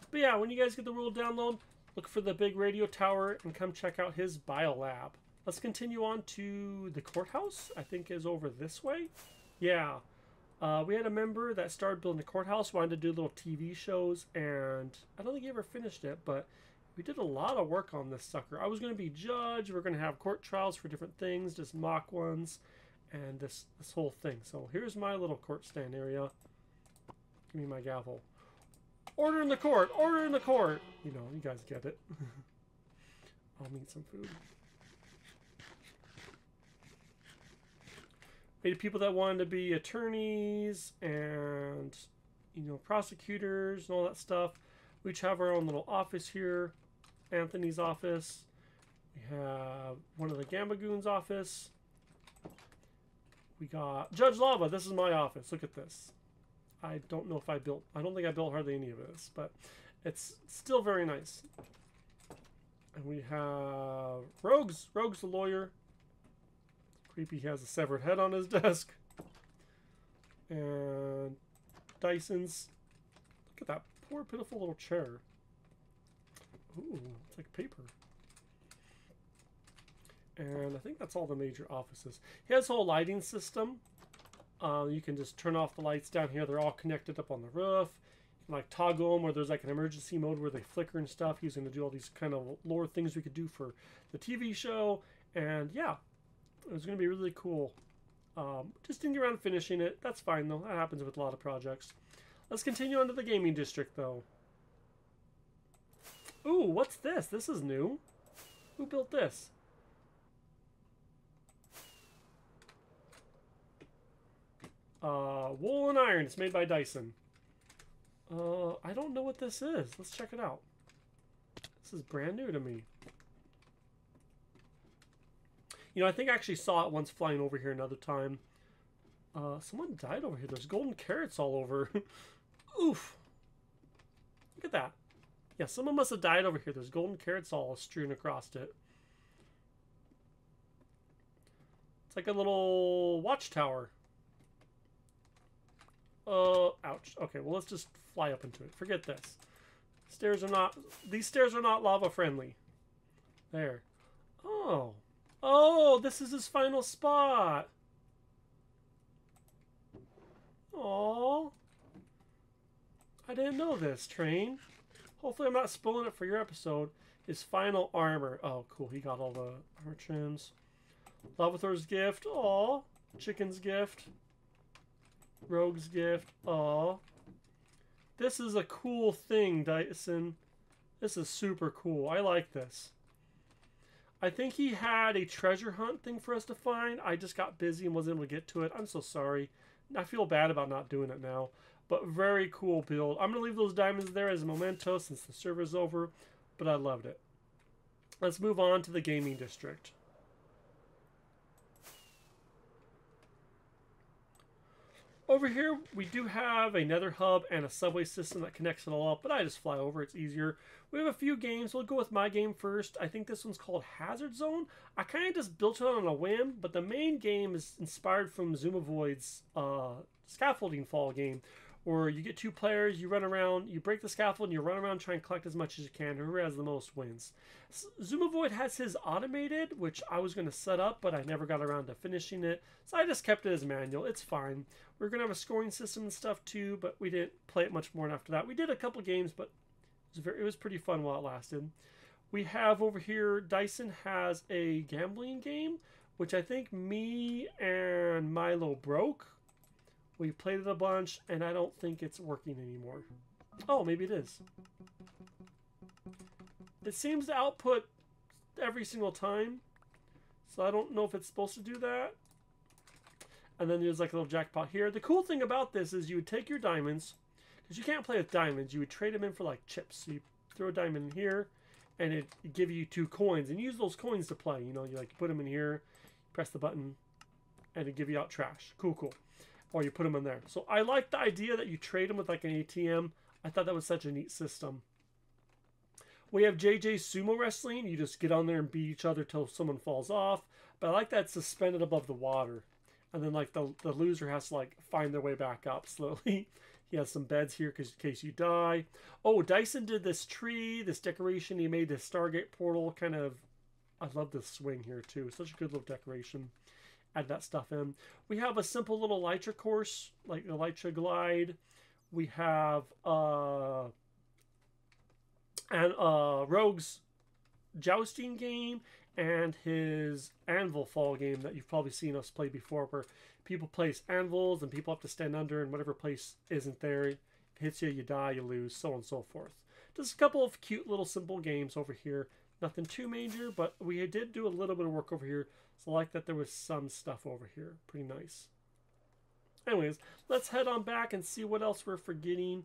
[SPEAKER 1] But yeah, when you guys get the world download, look for the big radio tower and come check out his bio lab. Let's continue on to the courthouse. I think is over this way. Yeah. We had a member that started building a courthouse, wanted to do little TV shows, and I don't think he ever finished it, but we did a lot of work on this sucker. I was going to be judge. We're going to have court trials for different things, just mock ones, and this whole thing. So here's my little court stand area. Give me my gavel. Order in the court! Order in the court! You know, you guys get it. I'll need some food. We had people that wanted to be attorneys and, you know, prosecutors and all that stuff. We each have our own little office here. Anthony's office. We have one of the GAMBAGOO'Ns' office. We got Judge Lava. This is my office. Look at this. I don't know if I don't think I built hardly any of this, but it's still very nice. And we have Rogues. Rogue's the lawyer. Creepy has a severed head on his desk. And Dyson's. Look at that poor pitiful little chair. Ooh, it's like paper. And I think that's all the major offices. He has a whole lighting system. You can just turn off the lights down here. They're all connected up on the roof. You can like toggle them where there's like an emergency mode where they flicker and stuff. He's going to do all these kind of lore things we could do for the TV show. And yeah, it was going to be really cool. Just didn't get around to finishing it. That's fine though. That happens with a lot of projects. Let's continue on to the gaming district though. Ooh, what's this? This is new. Who built this? Wool and Iron. It's made by Dyson. I don't know what this is. Let's check it out. This is brand new to me. You know, I think I actually saw it once flying over here another time. Someone died over here. There's golden carrots all over. Oof. Look at that. Yeah, someone must have died over here. There's golden carrots all strewn across it. It's like a little watchtower. Ouch. Okay, well, let's just fly up into it. Forget this. These stairs are not lava friendly. There. Oh. Oh, this is his final spot. Aww. I didn't know this, Train. Hopefully I'm not spoiling it for your episode. His final armor. Oh, cool. He got all the armor trims. LAVATHOR's gift. Aww. Chicken's gift. Rogue's gift. Aww. This is a cool thing, Dyson. This is super cool. I like this. I think he had a treasure hunt thing for us to find. I just got busy and wasn't able to get to it. I'm so sorry. I feel bad about not doing it now. But very cool build. I'm going to leave those diamonds there as a memento since the server's over. But I loved it. Let's move on to the gaming district. Over here, we do have a nether hub and a subway system that connects it all up, but I just fly over. It's easier. We have a few games. We'll go with my game first. I think this one's called Hazard Zone. I kind of just built it on a whim, but the main game is inspired from Zoomovoid's scaffolding fall game, where you get 2 players, you run around, you break the scaffold, and you run around trying to collect as much as you can. Whoever has the most wins. Zoomovoid has his automated, which I was going to set up, but I never got around to finishing it, so I just kept it as manual. It's fine. We're going to have a scoring system and stuff too, but we didn't play it much more after that. We did a couple games, but it was pretty fun while it lasted. We have over here, Dyson has a gambling game, which I think me and Milo broke. We played it a bunch, and I don't think it's working anymore. Oh, maybe it is. It seems to output every single time, so I don't know if it's supposed to do that. And then there's like a little jackpot here. The cool thing about this is you would take your diamonds, because you can't play with diamonds. You would trade them in for like chips. So you throw a diamond in here, and it'd give you 2 coins. And use those coins to play. You know, you like put them in here, press the button, and it'd give you out trash. Cool, cool. Or you put them in there. So I like the idea that you trade them with like an ATM. I thought that was such a neat system. We have JJ's Sumo Wrestling. You just get on there and beat each other till someone falls off. But I like that suspended above the water. And then like the loser has to like find their way back up slowly. He has some beds here in case you die. Oh, Dyson did this tree, this decoration. He made this Stargate portal kind of. I love this swing here too. Such a good little decoration. Add that stuff in. We have a simple little Elytra course, like the Elytra glide. We have Rogue's jousting game and his anvil fall game that you've probably seen us play before, where people place anvils and people have to stand under, and whatever place isn't there, it hits you, you die, you lose, so on and so forth. Just a couple of cute little simple games over here. Nothing too major, but we did do a little bit of work over here. So I like that there was some stuff over here. Pretty nice. Anyways, let's head on back and see what else we're forgetting.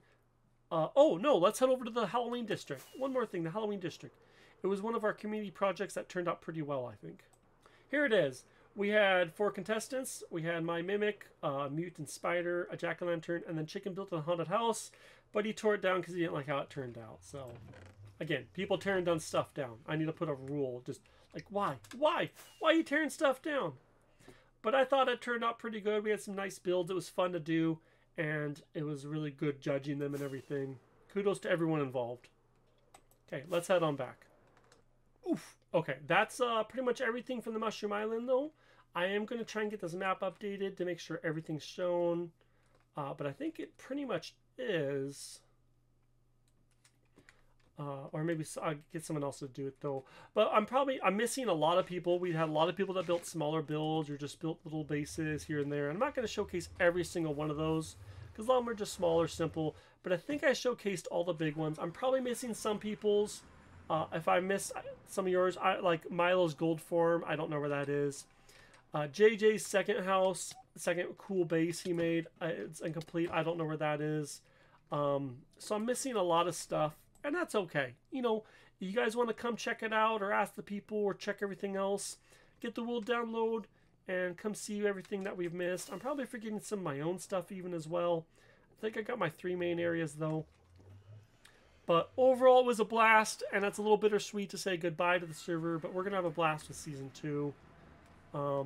[SPEAKER 1] Oh, no, let's head over to the Halloween district. One more thing, the Halloween district. It was one of our community projects that turned out pretty well, I think. Here it is. We had 4 contestants. We had my Mimic, a Mutant Spider, a Jack-o'-lantern, and then Chicken built a haunted house. But he tore it down because he didn't like how it turned out. So, again, people tearing down stuff down. I need to put a rule. Just like, why? Why? Why are you tearing stuff down? But I thought it turned out pretty good. We had some nice builds. It was fun to do. And it was really good judging them and everything. Kudos to everyone involved. Okay, let's head on back. Oof. Okay, that's pretty much everything from the Mushroom Island, though. I am going to try and get this map updated to make sure everything's shown. But I think it pretty much is. Or maybe I'll get someone else to do it, though. But I'm missing a lot of people. We had a lot of people that built smaller builds or just built little bases here and there. And I'm not going to showcase every single one of those, because a lot of them are just smaller, simple. But I think I showcased all the big ones. I'm probably missing some people's. If I miss some of yours, like Milo's gold form, I don't know where that is. JJ's second house, second cool base he made, it's incomplete. I don't know where that is. So I'm missing a lot of stuff. and that's okay. You know, you guys want to come check it out or ask the people or check everything else, get the world download and come see everything that we've missed. I'm probably forgetting some of my own stuff even as well. I think I got my 3 main areas though. But overall it was a blast, and it's a little bittersweet to say goodbye to the server, but we're going to have a blast with Season 2. I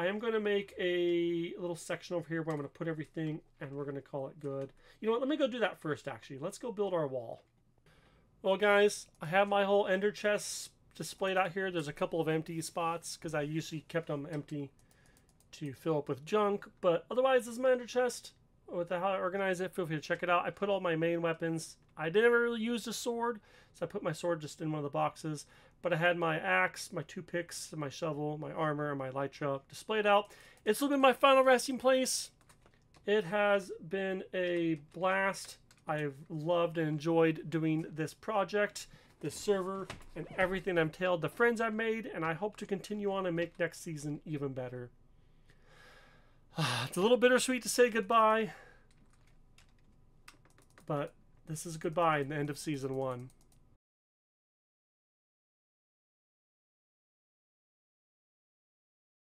[SPEAKER 1] am going to make a little section over here where I'm going to put everything, and we're going to call it good. You know what, let me go do that first actually. Let's go build our wall. Well guys, I have my whole ender chests displayed out here. There's a couple of empty spots because I usually kept them empty to fill up with junk, but otherwise this is my ender chest. With how I organize it, feel free to check it out. I put all my main weapons. I never really used a sword, so I put my sword just in one of the boxes. But I had my axe, my 2 picks, my shovel, my armor, and my elytra displayed out. It's been my final resting place. It has been a blast. I've loved and enjoyed doing this project, this server, and everything entailed, the friends I've made, and I hope to continue on and make next season even better. It's a little bittersweet to say goodbye, but this is goodbye and the end of Season 1.